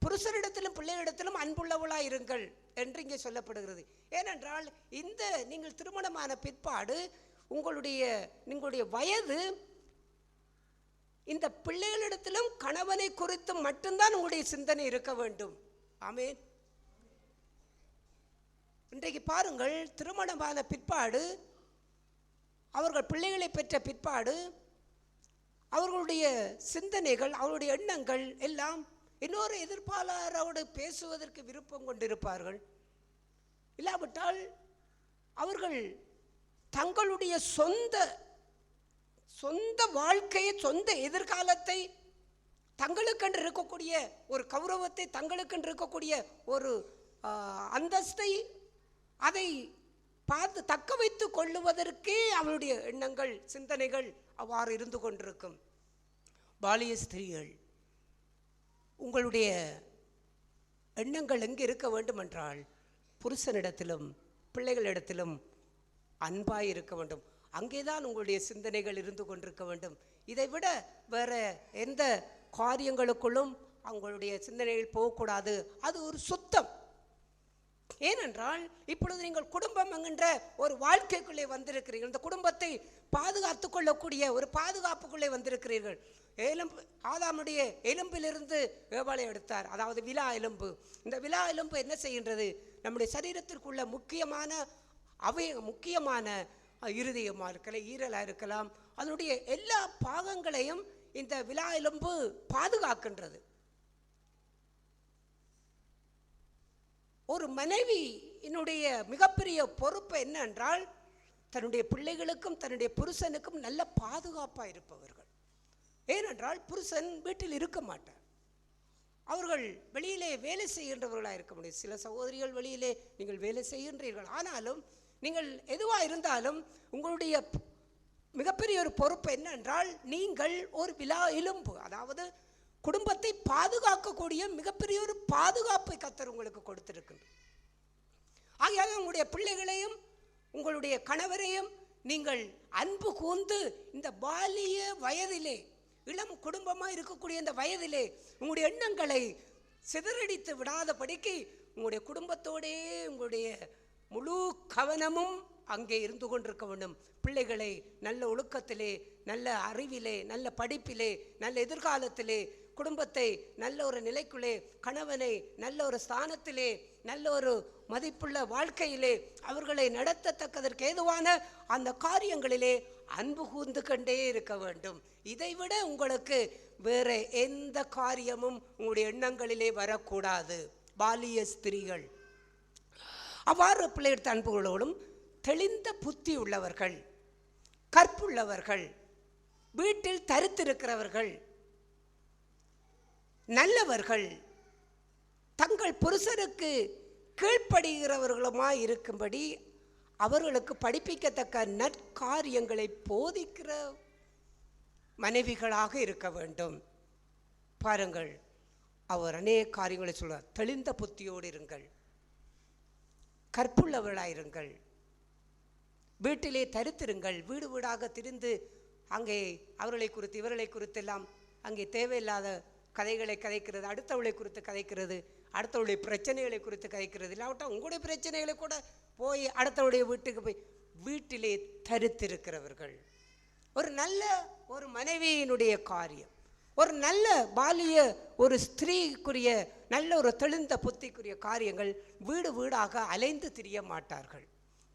புருஷரிடத்திலும் பிள்ளைகளிடத்திலும் அன்புள்ளவளாக இருங்கள் என்று இங்கே சொல்லப்படுகிறது. ஏனென்றால் இந்த நீங்கள் திருமணமான பிற்பாடு உங்களுடைய வயது இந்த பிள்ளைகளிடத்திலும் கணவனை குறித்து மட்டும்தான் உங்களுடைய சிந்தனை இருக்க வேண்டும். ஆமென். இன்றைக்கு பாருங்கள், திருமணமான பிற்பாடு, அவர்கள் பிள்ளைகளை பெற்ற பிற்பாடு அவர்களுடைய சிந்தனைகள், அவருடைய எண்ணங்கள் எல்லாம் இன்னொரு எதிர்ப்பாளரோடு பேசுவதற்கு விருப்பம் கொண்டிருப்பார்கள். இல்லாவிட்டால் அவர்கள் தங்களுடைய சொந்த வாழ்க்கையை, சொந்த எதிர்காலத்தை, தங்களுக்கென்று இருக்கக்கூடிய ஒரு கௌரவத்தை, தங்களுக்கென்று இருக்கக்கூடிய ஒரு அந்தஸ்தை, அதை பார்த்து தக்க வைத்து கொள்ளுவதற்கே அவருடைய எண்ணங்கள், சிந்தனைகள் அவ்வாறு இருந்து கொண்டிருக்கும். பாலிய ஸ்திரீகள், உங்களுடைய எண்ணங்கள் எங்கே இருக்க வேண்டும் என்றால் புருஷனிடத்திலும் பிள்ளைகளிடத்திலும் அன்பாய் இருக்க வேண்டும். அங்கேதான் உங்களுடைய சிந்தனைகள் இருந்து கொண்டிருக்க வேண்டும். இதைவிட வேற எந்த காரியங்களுக்குள்ளும் அவங்களுடைய சிந்தனைகள் போகக்கூடாது. அது ஒரு சுத்தம். ஏனென்றால் இப்பொழுது நீங்கள் குடும்பம் என்கின்ற ஒரு வாழ்க்கைக்குள்ளே வந்திருக்கிறீர்கள். இந்த குடும்பத்தை பாதுகாத்து கொள்ளக்கூடிய ஒரு பாதுகாப்புக்குள்ளே வந்திருக்கிறீர்கள். ஆதாமுடைய எலும்பிலிருந்து ஏவாளை எடுத்தார், அதாவது விலா எலும்பு. இந்த விலா எலும்பு என்ன செய்கின்றது? நம்முடைய சரீரத்திற்குள்ள முக்கியமான இருதயமாக இருக்கலாம், ஈரலாக இருக்கலாம், அதனுடைய எல்லா பாகங்களையும் இந்த விலா எலும்பு பாதுகாக்கின்றது. ஒரு மனைவி என்னுடைய மிகப்பெரிய பொறுப்பு என்னென்றால் தன்னுடைய பிள்ளைகளுக்கும் தன்னுடைய புருஷனுக்கும் நல்ல பாதுகாப்பாக இருப்பவர்கள். ஏனென்றால் புருஷன் வீட்டில் இருக்க மாட்டார், அவர்கள் வெளியிலே வேலை செய்கின்றவர்களாக இருக்க முடியும். சில சகோதரிகள் வெளியிலே நீங்கள் வேலை செய்கின்றீர்கள், ஆனாலும் நீங்கள் எதுவாக இருந்தாலும் உங்களுடைய மிகப்பெரிய ஒரு பொறுப்பு என்னென்றால் நீங்கள் ஒரு விலா எலும்பு, அதாவது குடும்பத்தை பாதுகாக்கக்கூடிய மிகப்பெரிய ஒரு பாதுகாப்பை கர்த்தர் உங்களுக்கு கொடுத்திருக்கின்றார். ஆகையால் உங்களுடைய பிள்ளைகளையும் உங்களுடைய கணவரையும் நீங்கள் அன்பு கூர்ந்து இந்த பாலிய வயதிலே, இளம் குடும்பமாக இருக்கக்கூடிய இந்த வயதிலே உங்களுடைய எண்ணங்களை சிதறடித்து விடாதபடிக்கு உங்களுடைய குடும்பத்தோடே உங்களுடைய முழு கவனமும் அங்கே இருந்து கொண்டிருக்க வேண்டும். பிள்ளைகளை நல்ல ஒழுக்கத்திலே, நல்ல அறிவிலே, நல்ல படிப்பிலே, நல்ல எதிர்காலத்திலே, குடும்பத்தை நல்ல ஒரு நிலைக்குள்ளே, கணவனை நல்ல ஒரு ஸ்தானத்திலே, நல்ல ஒரு மதிப்புள்ள வாழ்க்கையிலே அவர்களை நடத்தத்தக்கதற்கு ஏதுவான அந்த காரியங்களிலே அன்பு கூர்ந்து கொண்டே இருக்க வேண்டும். இதைவிட உங்களுக்கு வேற எந்த காரியமும் உங்களுடைய எண்ணங்களிலே வரக்கூடாது. பாலிய ஸ்திரீகள் அவ்வாறு பிள்ளைகள் அன்புகளோடும் தெளிந்த புத்தி உள்ளவர்கள், கற்புள்ளவர்கள், வீட்டில் தரித்திருக்கிறவர்கள், நல்லவர்கள், தங்கள் புருஷருக்கு கீழ்ப்படுகிறவர்களுமாய் இருக்கும்படி அவர்களுக்கு படிப்பிக்கத்தக்க நற்காரியங்களை போதிக்கிற மனைவிகளாக இருக்க வேண்டும். பாருங்கள், அவர் அநேக காரியங்களை சொல்வார். தெளிந்த புத்தியோடு இருங்கள், கற்புள்ளவர்களாயிருங்கள், வீட்டிலே தரித்திருங்கள். வீடு வீடாக திரிந்து அங்கே அவர்களை குறித்து இவர்களை குறித்தெல்லாம் அங்கே தேவையில்லாத கதைகளை கதைக்கிறது, அடுத்தவளை குறித்து கதைக்கிறது, அடுத்தவளுடைய பிரச்சனைகளை குறித்து கதைக்கிறது, இல்லாவிட்டால் உங்களுடைய பிரச்சனைகளை கூட போய் அடுத்தவளுடைய வீட்டுக்கு போய் வீட்டிலே தரித்திருக்கிறவர்கள். ஒரு நல்ல ஒரு மனைவியினுடைய காரியம், ஒரு நல்ல பாலிய ஒரு ஸ்திரீக்குரிய நல்ல ஒரு தெளிந்த புத்திக்குரிய காரியங்கள் வீடு வீடாக அலைந்து திரிய மாட்டார்கள்.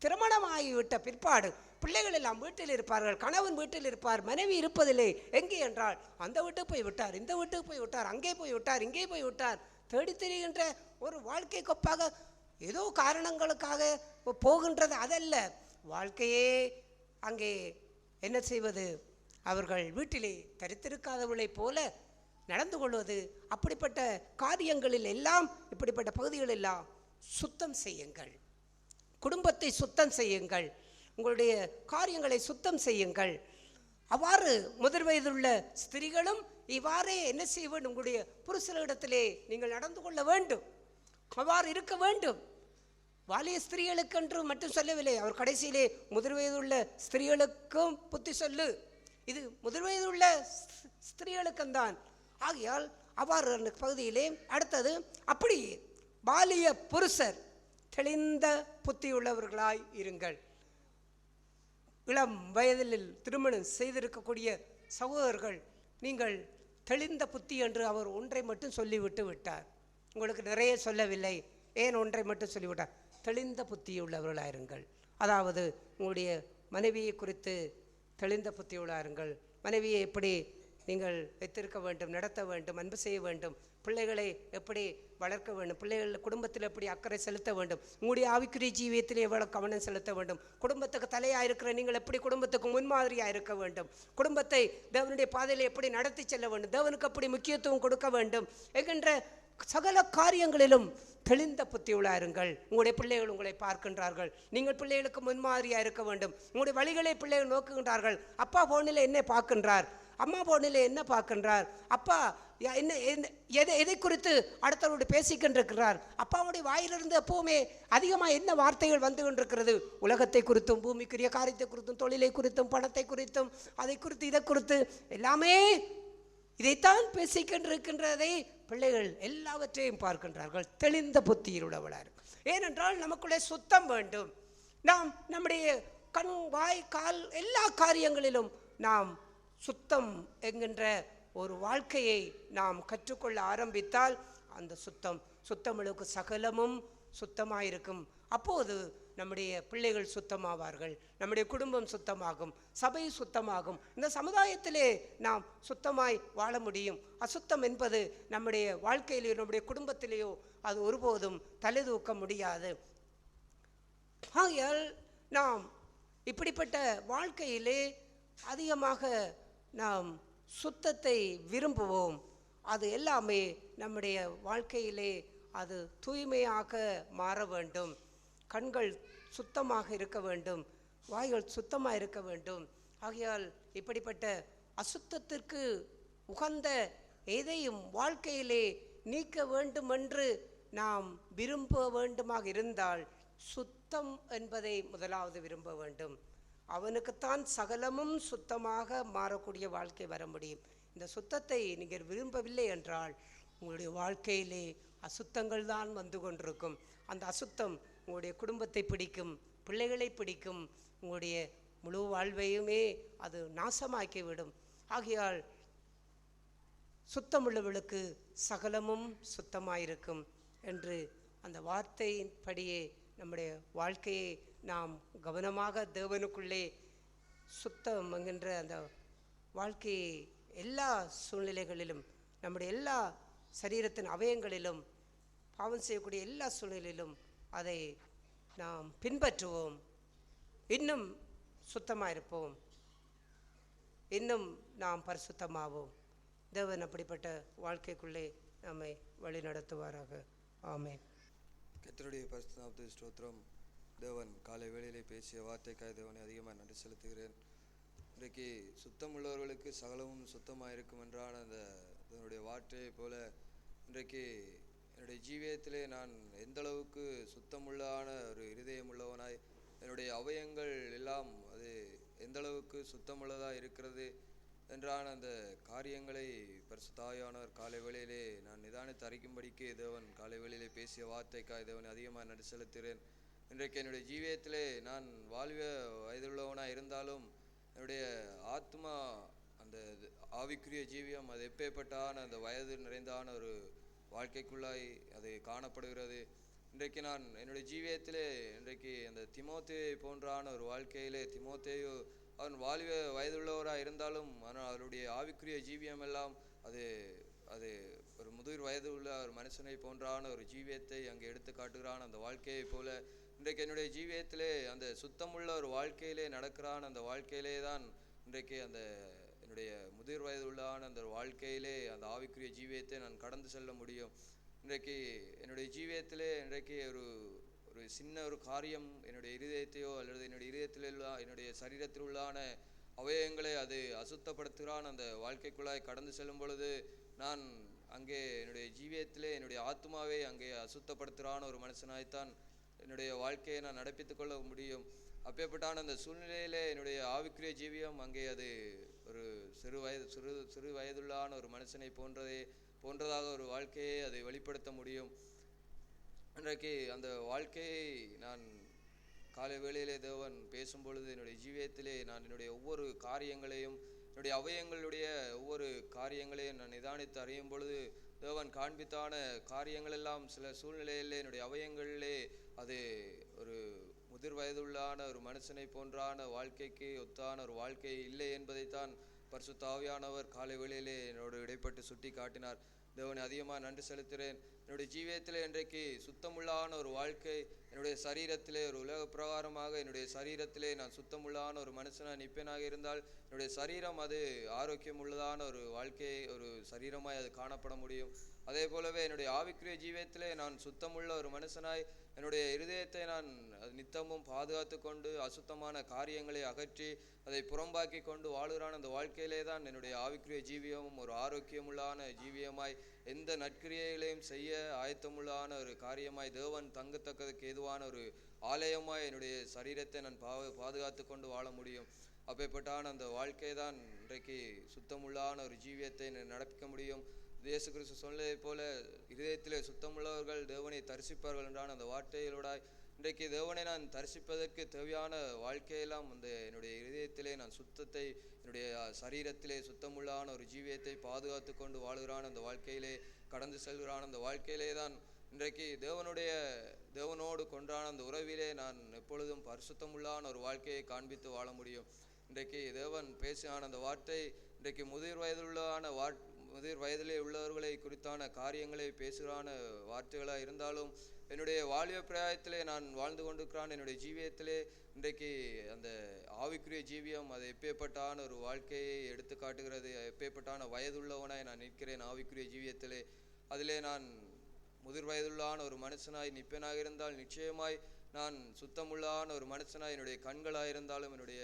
திருமணமாகிவிட்ட பிற்பாடு பிள்ளைகள் எல்லாம் வீட்டில் இருப்பார்கள், கணவன் வீட்டில் இருப்பார், மனைவி இருப்பதில்லை. எங்கே என்றால் அந்த வீட்டுக்கு போய் விட்டார், இந்த வீட்டுக்கு போய் விட்டார், அங்கே போய் விட்டார், இங்கே போய் விட்டார், தேடி திரிகின்ற ஒரு வாழ்க்கை கொப்பாக ஏதோ காரணங்களுக்காக போகின்றது. அதல்ல வாழ்க்கையே. அங்கே என்ன செய்வது? அவர்கள் வீட்டிலே தரித்திருக்காதவர்களைப் போல நடந்து கொள்வது. அப்படிப்பட்ட காரியங்களில் எல்லாம், இப்படிப்பட்ட பகுதிகள் எல்லாம் சுத்தம் செய்யுங்கள். குடும்பத்தை சுத்தம் செய்யுங்கள், உங்களுடைய காரியங்களை சுத்தம் செய்யுங்கள். அவ்வாறு முதல் வயதுள்ள ஸ்திரீகளும் இவ்வாறே என்ன செய்ய வேண்டும்? உங்களுடைய புருஷனிடத்திலே நீங்கள் நடந்து கொள்ள வேண்டும், அவ்வாறு இருக்க வேண்டும். வாலிய ஸ்திரீகளுக்கென்று மட்டும் சொல்லவில்லை, அவர் கடைசியிலே முதல் வயதுள்ள ஸ்திரீகளுக்கும் புத்தி சொல்லு, இது முதல் வயதுள்ள ஸ்திரீகளுக்கும்தான். ஆகையால் அவ்வாறு அந்த பகுதியிலே அடுத்தது, அப்படி பாலிய புருஷர் தெளிந்த புத்தியுள்ளவர்களாய் இருங்கள். இளம் வயதில் திருமணம் செய்திருக்கக்கூடிய சகோதரர்கள், நீங்கள் தெளிந்த புத்தி என்று அவர் ஒன்றை மட்டும் சொல்லிவிட்டு விட்டார், உங்களுக்கு நிறைய சொல்லவில்லை. ஏன் ஒன்றை மட்டும் சொல்லிவிட்டார்? தெளிந்த புத்தியுள்ளவர்களாயிருங்கள். அதாவது உங்களுடைய மனைவியை குறித்து தெளிந்த புத்தியுள்ளாருங்கள். மனைவியை எப்படி நீங்கள் வைத்திருக்க வேண்டும், நடத்த வேண்டும், அன்பு செய்ய வேண்டும், பிள்ளைகளை எப்படி வளர்க்க வேண்டும், பிள்ளைகள் குடும்பத்தில் எப்படி அக்கறை செலுத்த வேண்டும், உங்களுடைய ஆவிக்குரிய ஜீவியத்தில் எவ்வளவு கவனம் செலுத்த வேண்டும், குடும்பத்துக்கு தலையாக இருக்கிற நீங்கள் எப்படி குடும்பத்துக்கு முன்மாதிரியாக இருக்க வேண்டும், குடும்பத்தை தேவனுடைய பாதையில் எப்படி நடத்தி செல்ல வேண்டும், தேவனுக்கு எப்படி முக்கியத்துவம் கொடுக்க வேண்டும் என்கின்ற சகல காரியங்களிலும் தெளிந்த புத்தியுள்ளாருங்கள். உங்களுடைய பிள்ளைகள் உங்களை பார்க்கின்றார்கள், நீங்கள் பிள்ளைகளுக்கு முன்மாதிரியாக இருக்க வேண்டும். உங்களுடைய வழிகளை பிள்ளைகள் நோக்குகின்றார்கள். அப்பா போனில் என்ன பார்க்கின்றார், அம்மா போனில் என்ன பார்க்கின்றார், அப்பா என்ன எதை குறித்து அடுத்தவரோடு பேசிக்கொண்டிருக்கிறார், அப்பாவுடைய வாயிலிருந்து எப்பவுமே அதிகமாக என்ன வார்த்தைகள் வந்து கொண்டிருக்கிறது, உலகத்தை குறித்தும், பூமிக்குரிய காரியத்தை குறித்தும், தொழிலை குறித்தும், பணத்தை குறித்தும், அதை குறித்து இதை குறித்து எல்லாமே இதைத்தான் பேசிக்கொண்டிருக்கின்றதை பிள்ளைகள் எல்லாவற்றையும் பார்க்கின்றார்கள். தெளிந்த புத்தியில் உள்ளவளார். ஏனென்றால் நமக்குள்ளே சுத்தம் வேண்டும். நாம் நம்முடைய கண், வாய், கால் எல்லா காரியங்களிலும் நாம் சுத்தம் என்கின்ற ஒரு வாழ்க்கையை நாம் கற்றுக்கொள்ள ஆரம்பித்தால் அந்த சுத்தமிழுக்கு சகலமும் சுத்தமாயிருக்கும். அப்போது நம்முடைய பிள்ளைகள் சுத்தமாவார்கள், நம்முடைய குடும்பம் சுத்தமாகும், சபை சுத்தமாகும், இந்த சமுதாயத்திலே நாம் சுத்தமாய் வாழ முடியும். அசுத்தம் என்பது நம்முடைய வாழ்க்கையிலேயோ நம்முடைய குடும்பத்திலேயோ அது ஒருபோதும் தலை தூக்க முடியாது. ஆகையால் நாம் இப்படிப்பட்ட வாழ்க்கையிலே அதிகமாக நாம் சுத்தத்தை விரும்புவோம். அது எல்லாமே நம்முடைய வாழ்க்கையிலே அது தூய்மையாக மாற வேண்டும். கண்கள் சுத்தமாக இருக்க வேண்டும், வாய்கள் சுத்தமாக இருக்க வேண்டும். ஆகையால் இப்படிப்பட்ட அசுத்தத்திற்கு உகந்த எதையும் வாழ்க்கையிலே நீக்க வேண்டுமென்று நாம் விரும்ப வேண்டுமாக இருந்தால் சுத்தம் என்பதை முதலாவது விரும்ப வேண்டும். அவனுக்குத்தான் சகலமும் சுத்தமாக மாறக்கூடிய வாழ்க்கை வர முடியும். இந்த சுத்தத்தை நீங்கள் விரும்பவில்லை என்றால் உங்களுடைய வாழ்க்கையிலே அசுத்தங்கள் தான் வந்து கொண்டிருக்கும். அந்த அசுத்தம் உங்களுடைய குடும்பத்தை பிடிக்கும், பிள்ளைகளை பிடிக்கும், உங்களுடைய முழு வாழ்வையுமே அது நாசமாக்கிவிடும். ஆகையால் சுத்தமுள்ளவளுக்கு சகலமும் சுத்தமாயிருக்கும் என்று அந்த வார்த்தையின்படியே நம்முடைய வாழ்க்கையை நாம் கவனமாக தேவனுக்குள்ளே சுத்தம் என்கின்ற அந்த வாழ்க்கையை எல்லா சூழ்நிலைகளிலும், நம்முடைய எல்லா சரீரத்தின் அவயங்களிலும், பாவம் செய்யக்கூடிய எல்லா சூழ்நிலையிலும் அதை நாம் பின்பற்றுவோம். இன்னும் சுத்தமாக இருப்போம், இன்னும் நாம் பரிசுத்தமாவோம். தேவன் அப்படிப்பட்ட வாழ்க்கைக்குள்ளே நம்மை வழி நடத்துவாராக. ஆமென். கர்த்தருடைய பரிசுத்த நாமத்துக்கு ஸ்தோத்திரம். தேவன் காலை வேளையிலே பேசிய வார்த்தைக்காய் தேவனை அதிகமாக நன்றி செலுத்துகிறேன். இன்றைக்கு சுத்தம் உள்ளவர்களுக்கு சகலமும் சுத்தமாக இருக்கும் என்றான அந்த இதனுடைய வார்த்தையை போல இன்றைக்கு என்னுடைய ஜீவியத்திலே நான் எந்த அளவுக்கு சுத்தமுள்ளான ஒரு இருதயம் உள்ளவனாய், என்னுடைய அவயங்கள் எல்லாம் அது எந்த அளவுக்கு சுத்தமுள்ளதாக இருக்கிறது என்றான அந்த காரியங்களை பரிசுத்த ஆவியானவர் காலை வேளையிலே நான் நிதானித்து அறிக்கும்படிக்கு தேவன் காலை வேளையிலே பேசிய வார்த்தைக்காய் தேவனை அதிகமாக நன்றி செலுத்துகிறேன். இன்றைக்கு என்னுடைய ஜீவியத்திலே நான் வாழ்விய வயதுள்ளவனாக இருந்தாலும் என்னுடைய ஆத்மா அந்த ஆவிக்குரிய ஜீவியம் அது எப்பேற்பட்டான அந்த வயது நிறைந்தான ஒரு வாழ்க்கைக்குள்ளாய் அது காணப்படுகிறது. இன்றைக்கு நான் என்னுடைய ஜீவியத்திலே இன்றைக்கு அந்த தீமோத்தேயை போன்றான ஒரு வாழ்க்கையிலே தீமோத்தேயு அவன் வாலிப வயதுள்ளவராக இருந்தாலும் ஆனால் அவருடைய ஆவிக்குரிய ஜீவியம் எல்லாம் அது அது ஒரு முதிர் வயது உள்ள ஒரு மனுஷனை போன்றான ஒரு ஜீவியத்தை அங்கே எடுத்து காட்டுகிறான். அந்த வாழ்க்கையை போல இன்றைக்கு என்னுடைய ஜீவியத்திலே அந்த சுத்தமுள்ள ஒரு வாழ்க்கையிலே நடக்கிறான். அந்த வாழ்க்கையிலே தான் இன்றைக்கு அந்த என்னுடைய முதிர் வயது உள்ளான அந்த வாழ்க்கையிலே அந்த ஆவிக்குரிய ஜீவியத்தை நான் கடந்து செல்ல முடியும். இன்றைக்கு என்னுடைய ஜீவியத்திலே இன்றைக்கு ஒரு சின்ன ஒரு காரியம் என்னுடைய இருதயத்தையோ அல்லது என்னுடைய இருதயத்தில் என்னுடைய சரீரத்தில் உள்ளான அவயங்களை அது அசுத்தப்படுத்துகிறான். அந்த வாழ்க்கைக்குள்ளாய் கடந்து செல்லும் பொழுது நான் அங்கே என்னுடைய ஜீவியத்திலே என்னுடைய ஆத்மாவை அங்கே அசுத்தப்படுத்துகிறான ஒரு மனுஷனாய்த்தான் என்னுடைய வாழ்க்கையை நான் நடப்பித்து கொள்ள முடியும். அப்பேற்பட்டான அந்த சூழ்நிலையிலே என்னுடைய ஆவிக்குரிய ஜீவியம் அங்கே அது ஒரு சிறு வயதுள்ளான ஒரு மனுஷனை போன்றதாக ஒரு வாழ்க்கையை அதை வெளிப்படுத்த முடியும். இன்றைக்கு அந்த வாழ்க்கையை நான் காலை வேளையிலே தேவன் பேசும் பொழுது என்னுடைய ஜீவியத்திலே நான் என்னுடைய ஒவ்வொரு காரியங்களையும் என்னுடைய அவயங்களுடைய ஒவ்வொரு காரியங்களையும் நான் நிதானித்து அறியும் பொழுது தேவன் காண்பித்தான காரியங்கள் எல்லாம் சில சூழ்நிலையிலே என்னுடைய அவயங்களிலே அது ஒரு முதிர் வயதுள்ளான ஒரு மனுஷனை போன்றான வாழ்க்கைக்கு ஒத்தான ஒரு வாழ்க்கை இல்லை என்பதைத்தான் பரிசுத்த ஆவியானவர் காலை வேளையிலே என்னோடு இடைப்பட்டு சுட்டி காட்டினார். தேவனை அதிகமாக நன்றி செலுத்துகிறேன். என்னுடைய ஜீவியத்திலே இன்றைக்கு சுத்தமுள்ளான ஒரு வாழ்க்கை, என்னுடைய சரீரத்திலே ஒரு உலக பிரகாரமாக என்னுடைய சரீரத்திலே நான் சுத்தமுள்ளான ஒரு மனுஷனாக நிற்பேனாக இருந்தால் என்னுடைய சரீரம் அது ஆரோக்கியம் உள்ளதான ஒரு வாழ்க்கையை ஒரு சரீரமாய் அது காணப்பட முடியும். அதே போலவே என்னுடைய ஆவிக்குரிய ஜீவியத்திலே நான் சுத்தமுள்ள ஒரு மனுஷனாய் என்னுடைய இருதயத்தை நான் நித்தமும் பாதுகாத்து கொண்டு அசுத்தமான காரியங்களை அகற்றி அதை புறம்பாக்கி கொண்டு வாழுகிறான். அந்த வாழ்க்கையிலே தான் என்னுடைய ஆவிக்குரிய ஜீவியமும் ஒரு ஆரோக்கியமுள்ளான ஜீவியமாய் எந்த நற்கிரியைகளையும் செய்ய ஆயத்தமுள்ளான ஒரு காரியமாய் தேவன் தங்கத்தக்கதுக்கு ஏதுவான ஒரு ஆலயமாய் என்னுடைய சரீரத்தை நான் பாதுகாத்து கொண்டு வாழ முடியும். அப்பேற்பட்டான அந்த வாழ்க்கை தான் இன்றைக்கு சுத்தமுள்ளான ஒரு ஜீவியத்தை நடப்பிக்க முடியும். இயேசு கிறிஸ்து சொன்னதை போல இதயத்திலே சுத்தமுள்ளவர்கள் தேவனை தரிசிப்பார்கள் என்றான் அந்த வார்த்தைகளோடாய் இன்றைக்கு தேவனை நான் தரிசிப்பதற்கு தேவையான வாழ்க்கையெல்லாம் அந்த என்னுடைய இதயத்திலே நான் சுத்தத்தை என்னுடைய சரீரத்திலே சுத்தமுள்ளான ஒரு ஜீவியத்தை பாதுகாத்து கொண்டு வாழுகிறான். அந்த வாழ்க்கையிலே கடந்து செல்கிறான். அந்த வாழ்க்கையிலே தான் இன்றைக்கு தேவனோடு கொண்டான அந்த உறவிலே நான் எப்பொழுதும் பரிசுத்தமுள்ளான ஒரு வாழ்க்கையை காண்பித்து வாழ முடியும். இன்றைக்கு தேவன் பேசினான் அந்த வார்த்தை இன்றைக்கு முதிர் வயதிலே உள்ளவர்களை குறித்தான காரியங்களை பேசுகிறான வார்த்தைகளாக இருந்தாலும் என்னுடைய வாலிப பிராயத்திலே நான் வாழ்ந்து கொண்டிருக்கிறான். என்னுடைய ஜீவியத்திலே இன்றைக்கு அந்த ஆவிக்குரிய ஜீவியம் அது எப்பேற்பட்டான ஒரு வாழ்க்கையை எடுத்து காட்டுகிறது. எப்பேற்பட்டான வயதுள்ளவனாய் நான் நிற்கிறேன் ஆவிக்குரிய ஜீவியத்திலே. அதிலே நான் முதிர் வயதுள்ளான ஒரு மனுஷனாய் நிற்பேனாக இருந்தால் நிச்சயமாய் நான் சுத்தமுள்ளான ஒரு மனுஷனாய் என்னுடைய கண்களாக இருந்தாலும் என்னுடைய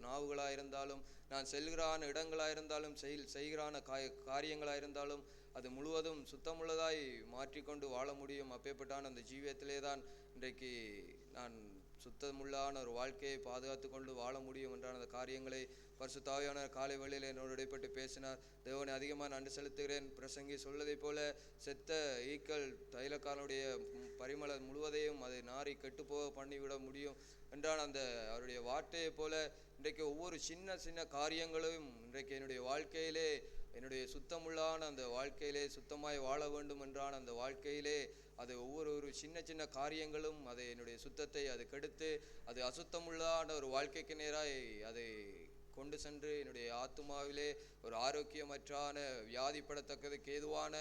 நாவுகளாக இருந்தாலும் நான் செல்கிறான இடங்களாக இருந்தாலும் செய்கிறான காரியங்களாக இருந்தாலும் அது முழுவதும் சுத்தமுள்ளதாய் மாற்றிக்கொண்டு வாழ முடியும். அப்பேற்பட்டான அந்த ஜீவியத்திலே தான் இன்றைக்கு நான் சுத்தமுள்ளான ஒரு வாழ்க்கையை பாதுகாத்து கொண்டு வாழ முடியும் என்றான அந்த காரியங்களை பரிசுத்த ஆவியானவர் காலை வேளையிலே என்னோடு இடைப்பட்டு பேசினார். தேவனை அதிகமாக நன்றி செலுத்துகிறேன். பிரசங்கி சொல்லதை போல செத்த ஈக்கள் தைலக்காரனுடைய பரிமள முழுவதையும் அதை நாரி கெட்டுப்போக பண்ணிவிட முடியும் என்றான் அந்த அவருடைய வார்த்தையை போல இன்றைக்கு ஒவ்வொரு சின்ன காரியங்களும் இன்றைக்கு என்னுடைய வாழ்க்கையிலே என்னுடைய சுத்தமுள்ளான அந்த வாழ்க்கையிலே சுத்தமாய் வாழ வேண்டும் என்றான் அந்த வாழ்க்கையிலே அது ஒவ்வொரு சின்ன காரியங்களும் அதை என்னுடைய சுத்தத்தை அது கெடுத்து அது அசுத்தமுள்ளான ஒரு வாழ்க்கைக்கு நேராய் அதை கொண்டு சென்று என்னுடைய ஆத்மாவிலே ஒரு ஆரோக்கியமற்றான வியாதிப்படத்தக்கதுக்கு ஏதுவான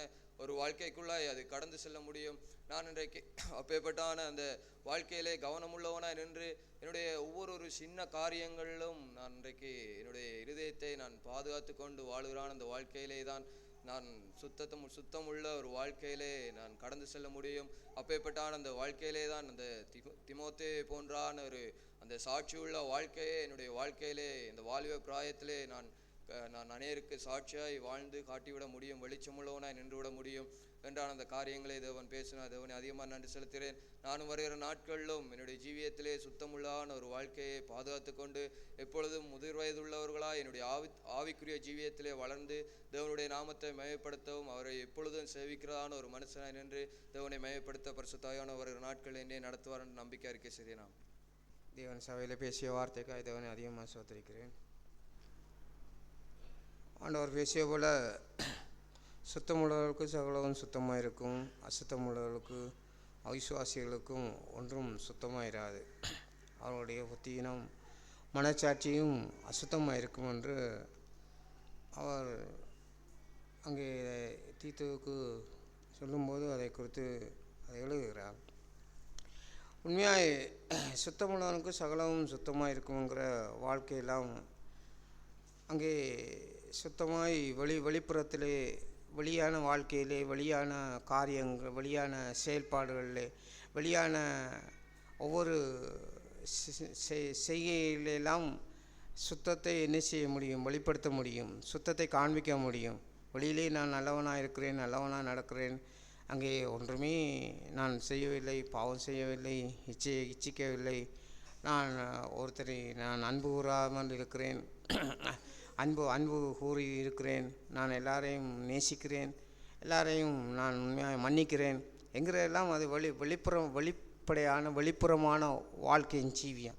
ஒரு வாழ்க்கைக்குள்ளாய் அது கடந்து செல்ல முடியும். நான் இன்றைக்கு அப்பேற்பட்டான அந்த வாழ்க்கையிலே கவனமுள்ளவனாய் நின்று என்னுடைய ஒவ்வொரு சின்ன காரியங்களிலும் நான் இன்றைக்கு என்னுடைய இருதயத்தை நான் பாதுகாத்து கொண்டு வாழுகிறான். அந்த வாழ்க்கையிலே தான் நான் சுத்தம் உள்ள ஒரு வாழ்க்கையிலே நான் கடந்து செல்ல முடியும். அப்பேற்பட்டான அந்த வாழ்க்கையிலே தான் அந்த திமோத்தே போன்றான ஒரு அந்த சாட்சியுள்ள வாழ்க்கையே என்னுடைய வாழ்க்கையிலே இந்த வாலிப பிராயத்திலே நான் அநேருக்கு சாட்சியாய் வாழ்ந்து காட்டிவிட முடியும், வெளிச்சமுள்ளவனாய் நின்றுவிட முடியும் என்றான அந்த காரியங்களை தேவன் பேசினார். தேவனை அதிகமாக நன்றி செலுத்துகிறேன். நானும் வருகிற நாட்களிலும் என்னுடைய ஜீவியத்திலே சுத்தமுள்ளான ஒரு வாழ்க்கையை பாதுகாத்து கொண்டு எப்பொழுதும் முதிர் வயதுள்ளவர்களாய் என்னுடைய ஆவிக்குரிய ஜீவியத்திலே வளர்ந்து தேவனுடைய நாமத்தை மயப்படுத்தவும் அவரை எப்பொழுதும் சேவிக்கிறதான ஒரு மனுஷனாய் நின்று தேவனை மயப்படுத்த பரிசுத்தாயான வருகிற நாட்கள் என்னை நடத்துவார் என்று நம்பிக்கை அறிக்கை செய்தேன். தேவன் சபையில் பேசிய வார்த்தைக்காக தேவனை அதிகமாக சோதரிக்கிறேன். ஆண்டவர் பேசிய போல சுத்தமுள்ளவர்களுக்கு சகலவும் சுத்தமாக இருக்கும், அசுத்தமுள்ளவர்களுக்கு அவிசுவாசிகளுக்கும் ஒன்றும் சுத்தமாக இராது. அவர்களுடைய புத்தியினம் மனச்சாட்சியும் அசுத்தமாக இருக்கும் என்று அவர் அங்கே தீத்துவுக்கு சொல்லும்போது அதை குறித்து அதை எழுதுகிறார். உண்மையாய் சுத்தமுள்ளவனுக்கு சகலவும் சுத்தமாக இருக்குங்கிற வாழ்க்கையெல்லாம் அங்கே சுத்தமாய் வெளிப்புறத்திலே வெளியான வாழ்க்கையிலே வெளியான காரியங்கள் வெளியான செயல்பாடுகளிலே வெளியான ஒவ்வொரு செய்கையிலெல்லாம் சுத்தத்தை என்ன செய்ய முடியும், வெளிப்படுத்த முடியும், சுத்தத்தை காண்பிக்க முடியும். வெளியிலே நான் நல்லவனாக இருக்கிறேன், நல்லவனாக நடக்கிறேன், அங்கே ஒன்றுமே நான் செய்யவில்லை, பாவம் செய்யவில்லை, இச்சிக்கவில்லை, ஒருத்தரை நான் அன்பு கூறாமல் இருக்கிறேன், அன்பு கூறி இருக்கிறேன், நான் எல்லாரையும் நேசிக்கிறேன், எல்லாரையும் நான் உண்மையாக மன்னிக்கிறேன் என்கிறதெல்லாம் அது வெளிப்புறமான வாழ்க்கையின் ஜீவியம்.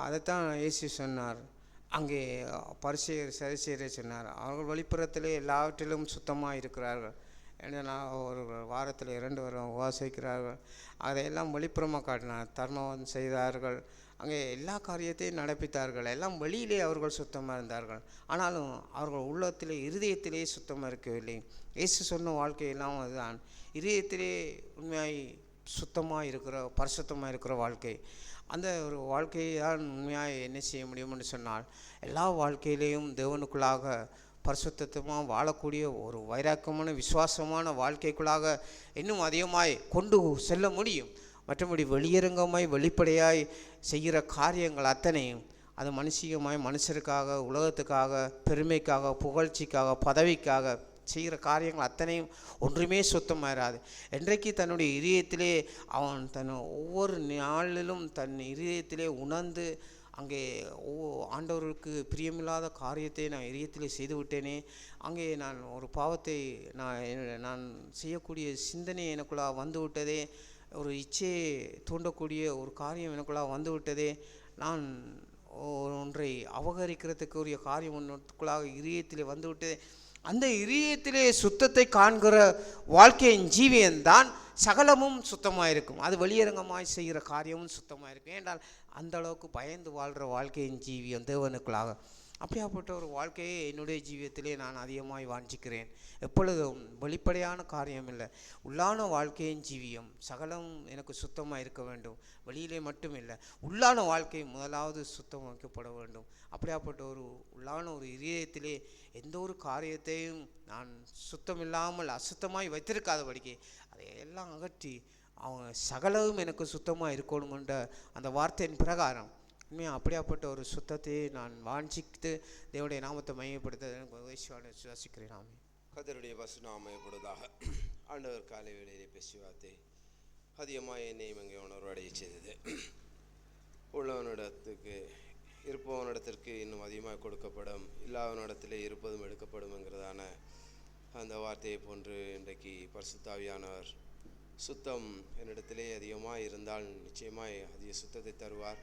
அதைத்தான் இயேசு சொன்னார். அங்கே சரிசெய்யரை சொன்னார், அவர்கள் வெளிப்புறத்திலே எல்லாவற்றிலும் சுத்தமாக இருக்கிறார்கள். ஏன்னா ஒரு வாரத்தில் 2 வாரம் உபவாசிக்கிறார்கள், அதையெல்லாம் வெளிப்புறமாக காட்டினார். தர்மம் செய்தார்கள், அங்கே எல்லா காரியத்தையும் நடப்பித்தார்கள், எல்லாம் வெளியிலே அவர்கள் சுத்தமாக இருந்தார்கள். ஆனாலும் அவர்கள் உள்ளத்திலே இருதயத்திலே சுத்தமாக இருக்கவில்லை. இயேசு சொன்ன வாழ்க்கையெல்லாம் அதுதான், இருதயத்திலே உண்மையாய் சுத்தமாக இருக்கிற பரிசுத்தமாக இருக்கிற வாழ்க்கை. அந்த ஒரு வாழ்க்கையை தான் உண்மையாக என்ன செய்ய முடியும்னு சொன்னால் எல்லா வாழ்க்கையிலேயும் தேவனுக்குள்ளாக பரிசுத்தமாக வாழக்கூடிய ஒரு வைராக்கியமான விசுவாசமான வாழ்க்கைக்குள்ளாக இன்னும் அதிகமாய் கொண்டு செல்ல முடியும். மற்றபடி வெளியரங்கமாய் வெளிப்படையாய் செய்கிற காரியங்கள் அத்தனையும் அது மனுஷருக்காக உலகத்துக்காக பெருமைக்காக புகழ்ச்சிக்காக பதவிக்காக செய்கிற காரியங்கள் அத்தனையும் ஒன்றுமே சுத்தமாயிராது. என்றைக்கு தன்னுடைய இதயத்திலே அவன் ஒவ்வொரு நாளிலும் தன் இதயத்திலே உணர்ந்து அங்கே ஆண்டவருக்கு பிரியமில்லாத காரியத்தை நான் இதயத்திலே செய்து விட்டேனே, அங்கே நான் ஒரு பாவத்தை நான் செய்யக்கூடிய சிந்தனை எனக்குள்ளாக வந்து விட்டதே, ஒரு இச்சையை தூண்டக்கூடிய ஒரு காரியம் எனக்குள்ளாக வந்து விட்டதே, நான் ஒன்றை அபகரிக்கிறதுக்குரிய காரியம் ஒன்றுக்குள்ளாக இதயத்திலே வந்து விட்டதே, அந்த இதயத்திலே சுத்தத்தை காண்கிற வாழ்க்கையின் ஜீவியம்தான் சகலமும் சுத்தமாக இருக்கும். அது வெளியரங்கமாய் செய்கிற காரியமும் சுத்தமாக இருக்கும். ஏன்றால் அந்த அளவுக்கு பயந்து வாழ்கிற வாழ்க்கையின் ஜீவியம் தேவனுக்குள்ளாக. அப்படியாப்பட்ட ஒரு வாழ்க்கையை என்னுடைய ஜீவியத்திலே நான் அதிகமாக வாஞ்சிக்கிறேன். எப்பொழுதும் வெளிப்படையான காரியம் இல்லை, உள்ளான வாழ்க்கையின் ஜீவியம் சகலம் எனக்கு சுத்தமாக இருக்க வேண்டும். வெளியிலே மட்டும் இல்லை, உள்ளான வாழ்க்கை முதலாவது சுத்தம் வைக்கப்பட வேண்டும். அப்படியாப்பட்ட ஒரு உள்ளான ஒரு இதயத்திலே எந்த ஒரு காரியத்தையும் நான் சுத்தமில்லாமல் அசுத்தமாய் வைத்திருக்காதபடிக்கு அதையெல்லாம் அகற்றி அவங்க சகலவும் எனக்கு சுத்தமாக இருக்கணுமென்ற அந்த வார்த்தையின் பிரகாரம் உண்மையாக அப்படியாப்பட்ட ஒரு சுத்தத்தை நான் வாஞ்சித்து தேவனுடைய நாமத்தை மையப்படுத்த எனக்கு விசுவாசிக்கிறேன். நாமே கர்த்தருடைய வசனம் மையப்படுவதாக. ஆண்டவர் காலை வேளையிலே பேசிய வார்த்தை அதிகமாக என்னையும் இங்கே உணர்வடைய செய்தது. உள்ளவனிடத்துக்கு இருப்பவனிடத்திற்கு இன்னும் அதிகமாக கொடுக்கப்படும், இல்லாதவனிடத்திலே இருப்பதும் எடுக்கப்படும்ங்கிறதான அந்த வார்த்தையை போன்று இன்றைக்கு பரிசுத்த ஆவியானவர் சுத்தம் என்னிடத்திலே அதிகமாக இருந்தால் நிச்சயமாய் அதிக சுத்தத்தை தருவார்.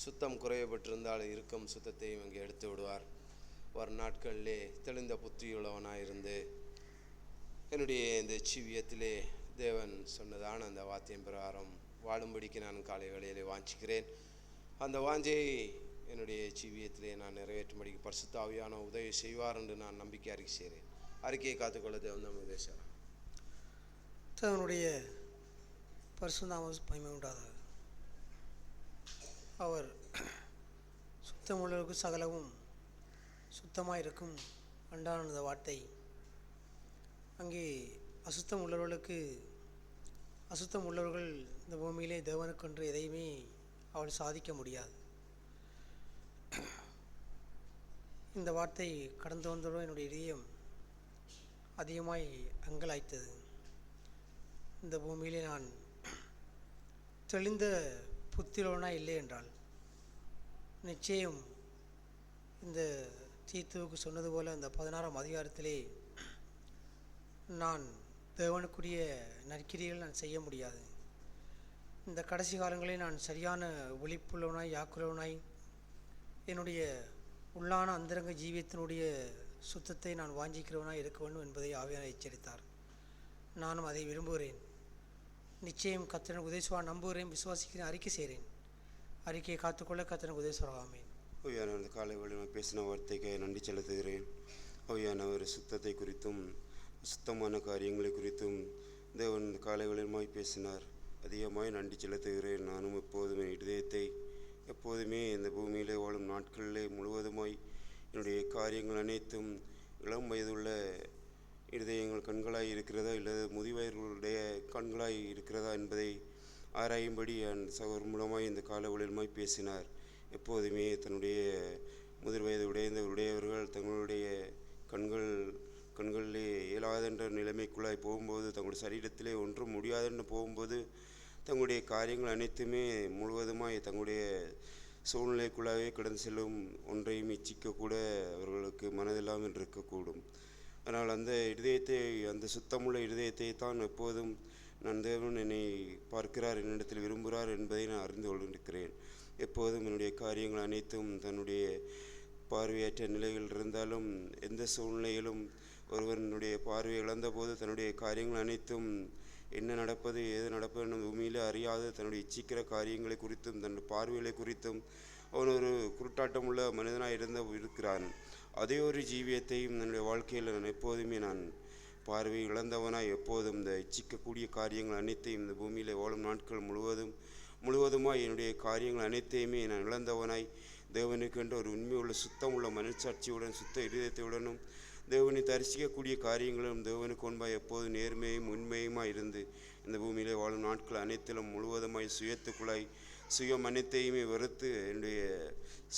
சுத்தம் குறையப்பட்டிருந்தால் இருக்கும் சுத்தத்தையும் இங்கே எடுத்து விடுவார். வரும் நாட்களிலே தெளிந்த புத்தியுள்ளவனாக இருந்து என்னுடைய இந்த ஜீவியத்திலே தேவன் சொன்னதான அந்த வார்த்தையின் பிரகாரம் வாழும்படிக்கு நான் காலை வேளையிலே வாஞ்சிக்கிறேன். அந்த வாஞ்சையை என்னுடைய ஜீவியத்திலே நான் நிறைவேற்றும்படிக்கு பரிசுத்த ஆவியான உதவி செய்வார் என்று நான் நம்பிக்கை அறிக்கை செய்கிறேன். அறிக்கையை காத்துக்கொள்ள தேவன் தான் உதவி செய்வார். தேவனுடைய பரிசுநாம மகிமை உண்டாதாக. அவர் சுத்தமுள்ளவருக்கு சகலவும் சுத்தமாக இருக்கும் அண்டானந்த வார்த்தை அசுத்தம் உள்ளவர்கள் இந்த பூமியிலே தேவனுக்கென்று எதையுமே அவள் சாதிக்க முடியாது. இந்த வார்த்தை கடந்து வந்தவுடன் என்னுடைய இதயம் அதிகமாய் அங்கலாய்த்தது. இந்த பூமியிலே நான் தெளிந்த புத்தியுள்ளவனாய் இல்லை என்றால் நிச்சயம் இந்த தீத்துவுக்கு சொன்னது போல இந்த 16ஆம் அதிகாரத்திலே நான் தேவனுக்குரிய நற்கிரிகள் நான் செய்ய முடியாது. இந்த கடைசி காலங்களில் நான் சரியான விழிப்புள்ளவனாய் யாக்குள்ளவனாய் என்னுடைய உள்ளான அந்தரங்க ஜீவியத்தினுடைய சுத்தத்தை நான் வாஞ்சிக்கிறவனாய் இருக்க வேண்டும் என்பதை ஆவியானவர் எச்சரித்தார். நானும் அதை விரும்புகிறேன். நிச்சயம் கர்த்தருக்கு உதவிசுவார், நம்புகிறேன், விசுவாசிக்கிறேன், அறிக்கை செய்கிறேன். அறிக்கையை காத்துக்கொள்ள கர்த்தருக்கு உதவிசுவார். ஆமென். ஓய்யானவர் காலை வேளையில் பேசின வார்த்தைக்கு நன்றி செலுத்துகிறேன். ஓய்யானவர் சுத்தத்தை குறித்தும் சுத்தமான காரியங்களை குறித்தும் தேவன் காலை வேளையுமாய் பேசினார். அதிகமாய் நன்றி செலுத்துகிறேன். நானும் எப்போதுமே இதயத்தை எப்போதுமே இந்த பூமியிலே வாழும் நாட்களிலே முழுவதுமாய் என்னுடைய காரியங்கள் அனைத்தும் இளம் வயதுள்ள இருதயங்கள் கண்களாய் இருக்கிறதா இல்லது முதியவர்களுடைய கண்களாய் இருக்கிறதா என்பதை ஆராயும்படி அந்த சகோதரர் மூலமாய் இந்த கால வேளையுமாய் பேசினார். எப்போதுமே தன்னுடைய முதிர் வயது உடையவர்கள் தங்களுடைய கண்களிலே இயலாதென்ற நிலைமைக்குள்ளாய் போகும்போது, தங்களுடைய சரீரத்திலே ஒன்றும் முடியாதென்று போகும்போது, தங்களுடைய காரியங்கள் அனைத்துமே முழுவதுமாய் தங்களுடைய சூழ்நிலைக்குள்ளாகவே கடந்து செல்லும் ஒன்றையும் இச்சிக்கக்கூட அவர்களுக்கு மனதில்லாமல் இருக்கக்கூடும். ஆனால் அந்த சுத்தமுள்ள இருதயத்தை தான் எப்போதும் நான் தேவன் என்னை பார்க்கிறார், என்னிடத்தில் விரும்புகிறார் என்பதை நான் அறிந்து கொண்டிருக்கிறேன். எப்போதும் என்னுடைய காரியங்கள் அனைத்தும் தன்னுடைய பார்வையற்ற நிலைகள் இருந்தாலும், எந்த சூழ்நிலையிலும் ஒருவனுடைய பார்வையை இழந்தபோது தன்னுடைய காரியங்கள் அனைத்தும் என்ன நடப்பது ஏது நடப்பது என்னும் பூமியில் அறியாது தன்னுடைய இச்சிக்கிற காரியங்களை குறித்தும் தன்னுடைய பார்வைகளை குறித்தும் அவன் ஒரு குருட்டாட்டமுள்ள மனிதனாக இருக்கிறான். அதே ஒரு ஜீவியத்தையும் என்னுடைய வாழ்க்கையில் நான் எப்போதுமே நான் பார்வை இழந்தவனாய் எப்போதும் இந்த இச்சிக்கக்கூடிய காரியங்கள் அனைத்தையும் இந்த பூமியில் வாழும் நாட்கள் முழுவதுமாய் என்னுடைய காரியங்கள் அனைத்தையுமே நான் இழந்தவனாய் தேவனுக்கென்று ஒரு உண்மையுள்ள சுத்தமுள்ள மனச்சாட்சியுடன் சுத்த இருதயத்துடனும் தேவனை தரிசிக்கக்கூடிய காரியங்களும் தேவனுக்கு முன்பாய் எப்போது நேர்மையும் உண்மையுமாய் இருந்து இந்த பூமியிலே வாழும் நாட்கள் அனைத்திலும் முழுவதுமாய் சுயத்துக்குள்ளாய் சுயம் அனைத்தையுமே வெறுத்து என்னுடைய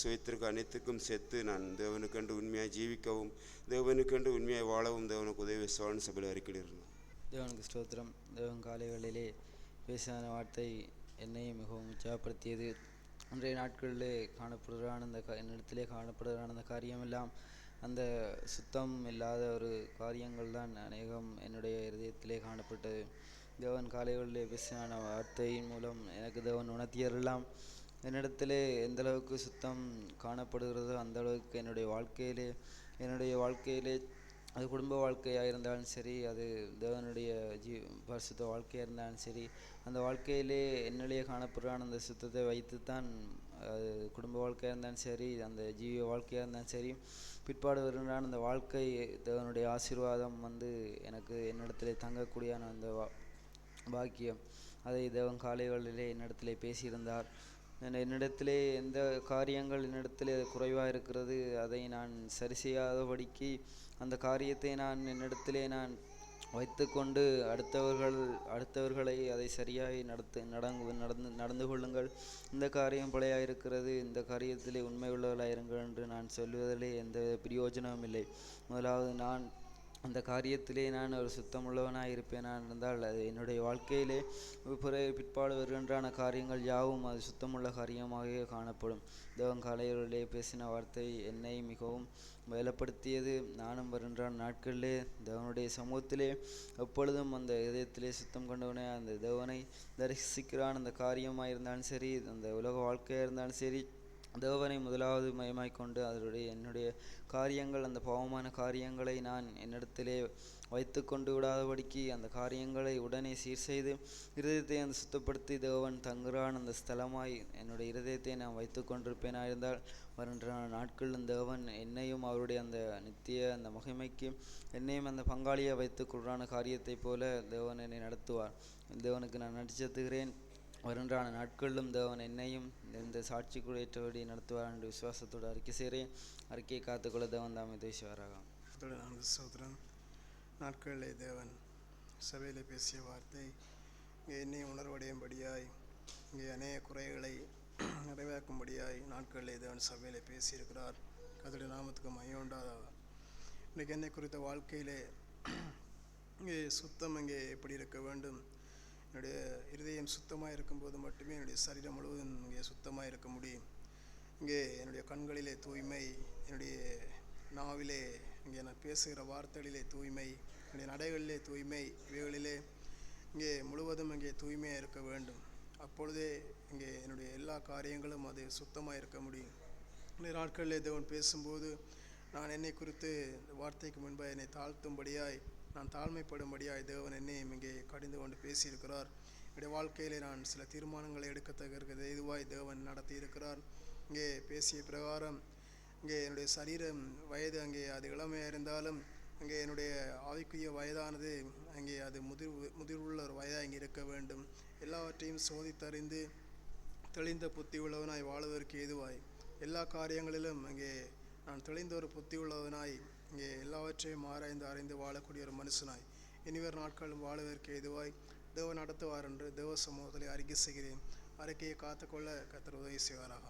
சுயத்திற்கு அனைத்துக்கும் சேர்த்து நான் தேவனுக்கென்று உண்மையாக ஜீவிக்கவும் தேவனுக்கென்று உண்மையாக வாழவும் தேவனுக்கு உதவி சுவான் சபையில் அறிக்கையிடுறேன். தேவனுக்கு ஸ்தோத்திரம். தேவன் காலைகளிலே பேசின வார்த்தை என்னையும் மிகவும் உற்சாகப்படுத்தியது. இன்றைய நாட்களிலே காணப்படுகிறான என்னிடத்திலே காணப்படுகிறான அந்த காரியமெல்லாம் அந்த சுத்தம் இல்லாத ஒரு காரியங்கள் தான் அநேகம் என்னுடைய இதயத்திலே காணப்பட்டது. தேவன் காலைகளிலே பேசின வார்த்தையின் மூலம் எனக்கு தேவன் உணர்த்தியரெல்லாம் என்னிடத்திலே எந்தளவுக்கு சுத்தம் காணப்படுகிறதோ அந்த அளவுக்கு என்னுடைய வாழ்க்கையிலே அது குடும்ப வாழ்க்கையாக இருந்தாலும் சரி, அது தேவனுடைய பரிசுத்த வாழ்க்கையாக இருந்தாலும் சரி, அந்த வாழ்க்கையிலே என்னிலேயே காணப்படுறான் அந்த சுத்தத்தை வைத்துத்தான் அது குடும்ப வாழ்க்கையாக இருந்தாலும் சரி, அந்த ஜீவிய வாழ்க்கையாக இருந்தாலும் சரி, பிற்பாடு வருகின்றான் அந்த வாழ்க்கை தேவனுடைய ஆசீர்வாதம் எனக்கு என்னிடத்திலே தங்கக்கூடிய அந்த பாக்கியம் அதை தேவன் காலைகளிலே என்னிடத்திலே பேசியிருந்தார். என்னிடத்திலே எந்த காரியங்கள் என்னிடத்திலே குறைவாக இருக்கிறது அதை நான் சரி செய்யாதபடிக்கு அந்த காரியத்தை நான் என்னிடத்திலே நான் வைத்து கொண்டு அடுத்தவர்களை அதை சரியாய் நடந்து கொள்ளுங்கள், இந்த காரியம் பிழையாக இருக்கிறது, இந்த காரியத்திலே உண்மை உள்ளவர்களாயிருங்கள் என்று நான் சொல்வதிலே எந்த பிரயோஜனமும் இல்லை. முதலாவது நான் அந்த காரியத்திலே நான் ஒரு சுத்தமுள்ளவனாக இருப்பேனான் இருந்தால் அது என்னுடைய வாழ்க்கையிலே பிற்பாடு வருகின்றான காரியங்கள் யாவும் அது சுத்தமுள்ள காரியமாகவே காணப்படும். தேவன் காலையிலே பேசின வார்த்தை என்னை மிகவும் பலப்படுத்தியது. நானும் வருகின்றான நாட்களிலே தேவனுடைய சமூகத்திலே எப்பொழுதும் அந்த இதயத்திலே சுத்தம் கொண்டவனே அந்த தேவனை தரிசிக்கிறான் அந்த காரியமாக இருந்தாலும் சரி, அந்த உலக வாழ்க்கையாக இருந்தாலும் சரி, தேவனை முதலாவது மயமாய்க்கொண்டு என்னுடைய காரியங்கள் அந்த பாவமான காரியங்களை நான் என்னிடத்திலே வைத்து கொண்டு விடாதபடிக்கு அந்த காரியங்களை உடனே சீர் செய்து இருதயத்தை அந்த சுத்தப்படுத்தி தேவன் தங்குறான் அந்த ஸ்தலமாய் என்னுடைய இருதயத்தை நான் வைத்து கொண்டிருப்பேனா இருந்தால் வருகின்ற நாட்களில் தேவன் என்னையும் அவருடைய அந்த நித்திய அந்த மகிமைக்கு என்னையும் அந்த பங்காளியை வைத்து கொள்றான காரியத்தை போல தேவன் என்னை நடத்துவார். தேவனுக்கு நான் நன்றி செலுத்துகிறேன். வருகின்றான நாட்களிலும் தேவன் என்னையும் இந்த சாட்சிக்குள் ஏற்றபடி நடத்துவார் என்று விசுவாசத்தோடு அறிக்கை செய்கிறேன். அறிக்கையை காத்துக்கொள்ள தேவன் தாமே தேசுவாராக. சோதரன் நாட்களிலே தேவன் சபையில் பேசிய வார்த்தை இங்கே என்னை உணர்வடையும்படியாய் இங்கே அநேக குறைகளை நிறைவேற்றும்படியாய் நாட்களில் தேவன் சபையில் பேசியிருக்கிறார். கர்த்தருடைய நாமத்துக்கு மகிமை உண்டாதாக. இன்றைக்கு என்னை குறித்த வாழ்க்கையிலே இங்கே சுத்தம் இங்கே எப்படி இருக்க வேண்டும், என்னுடைய இருதயம் சுத்தமாக இருக்கும்போது மட்டுமே என்னுடைய சரீரம் முழுவதும் இங்கே சுத்தமாக இருக்க முடியும். இங்கே என்னுடைய கண்களிலே தூய்மை, என்னுடைய நாவிலே இங்கே நான் பேசுகிற வார்த்தைகளிலே தூய்மை, என்னுடைய நடைகளிலே தூய்மை, இவைகளிலே இங்கே முழுவதும் இங்கே தூய்மையாக இருக்க வேண்டும். அப்பொழுதே இங்கே என்னுடைய எல்லா காரியங்களும் அது சுத்தமாக இருக்க முடியும். இந்த நாட்களிலே தேவன் பேசும்போது நான் என்னை குறித்து வார்த்தைக்கு முன்பாக என்னை தாழ்த்தும்படியாய், நான் தாழ்மைப்படும்படியாய் தேவன் என்னையும் இங்கே கடிந்து கொண்டு பேசியிருக்கிறார். என்னுடைய வாழ்க்கையிலே நான் சில தீர்மானங்களை எடுக்கத்தக்க இதுவாய் தேவன் நடத்தி இருக்கிறார். இங்கே பேசிய பிரகாரம் இங்கே என்னுடைய சரீரம் வயது அங்கே அது இளமையாக இருந்தாலும் அங்கே என்னுடைய ஆவிக்குரிய வயதானது அங்கே அது முதிர்வுள்ள ஒரு வயதாக இங்கே இருக்க வேண்டும். எல்லாவற்றையும் சோதித்தறிந்து தெளிந்த புத்தி உள்ளவனாய் வாழ்வதற்கு ஏதுவாய், எல்லா காரியங்களிலும் அங்கே நான் தெளிந்த ஒரு புத்தி உள்ளவனாய் இங்கே எல்லாவற்றையும் ஆராய்ந்து அறிந்து வாழக்கூடிய ஒரு மனுஷனாய் இனிவர் நாட்களும் வாழுவதற்கு ஏதுவாய் தேவன் நடத்துவார் என்று தேவ சமூகத்தில் அறிக்கை செய்கிறேன். அறிக்கையை காத்துக்கொள்ள கர்த்தர் உதவி செய்வாராக.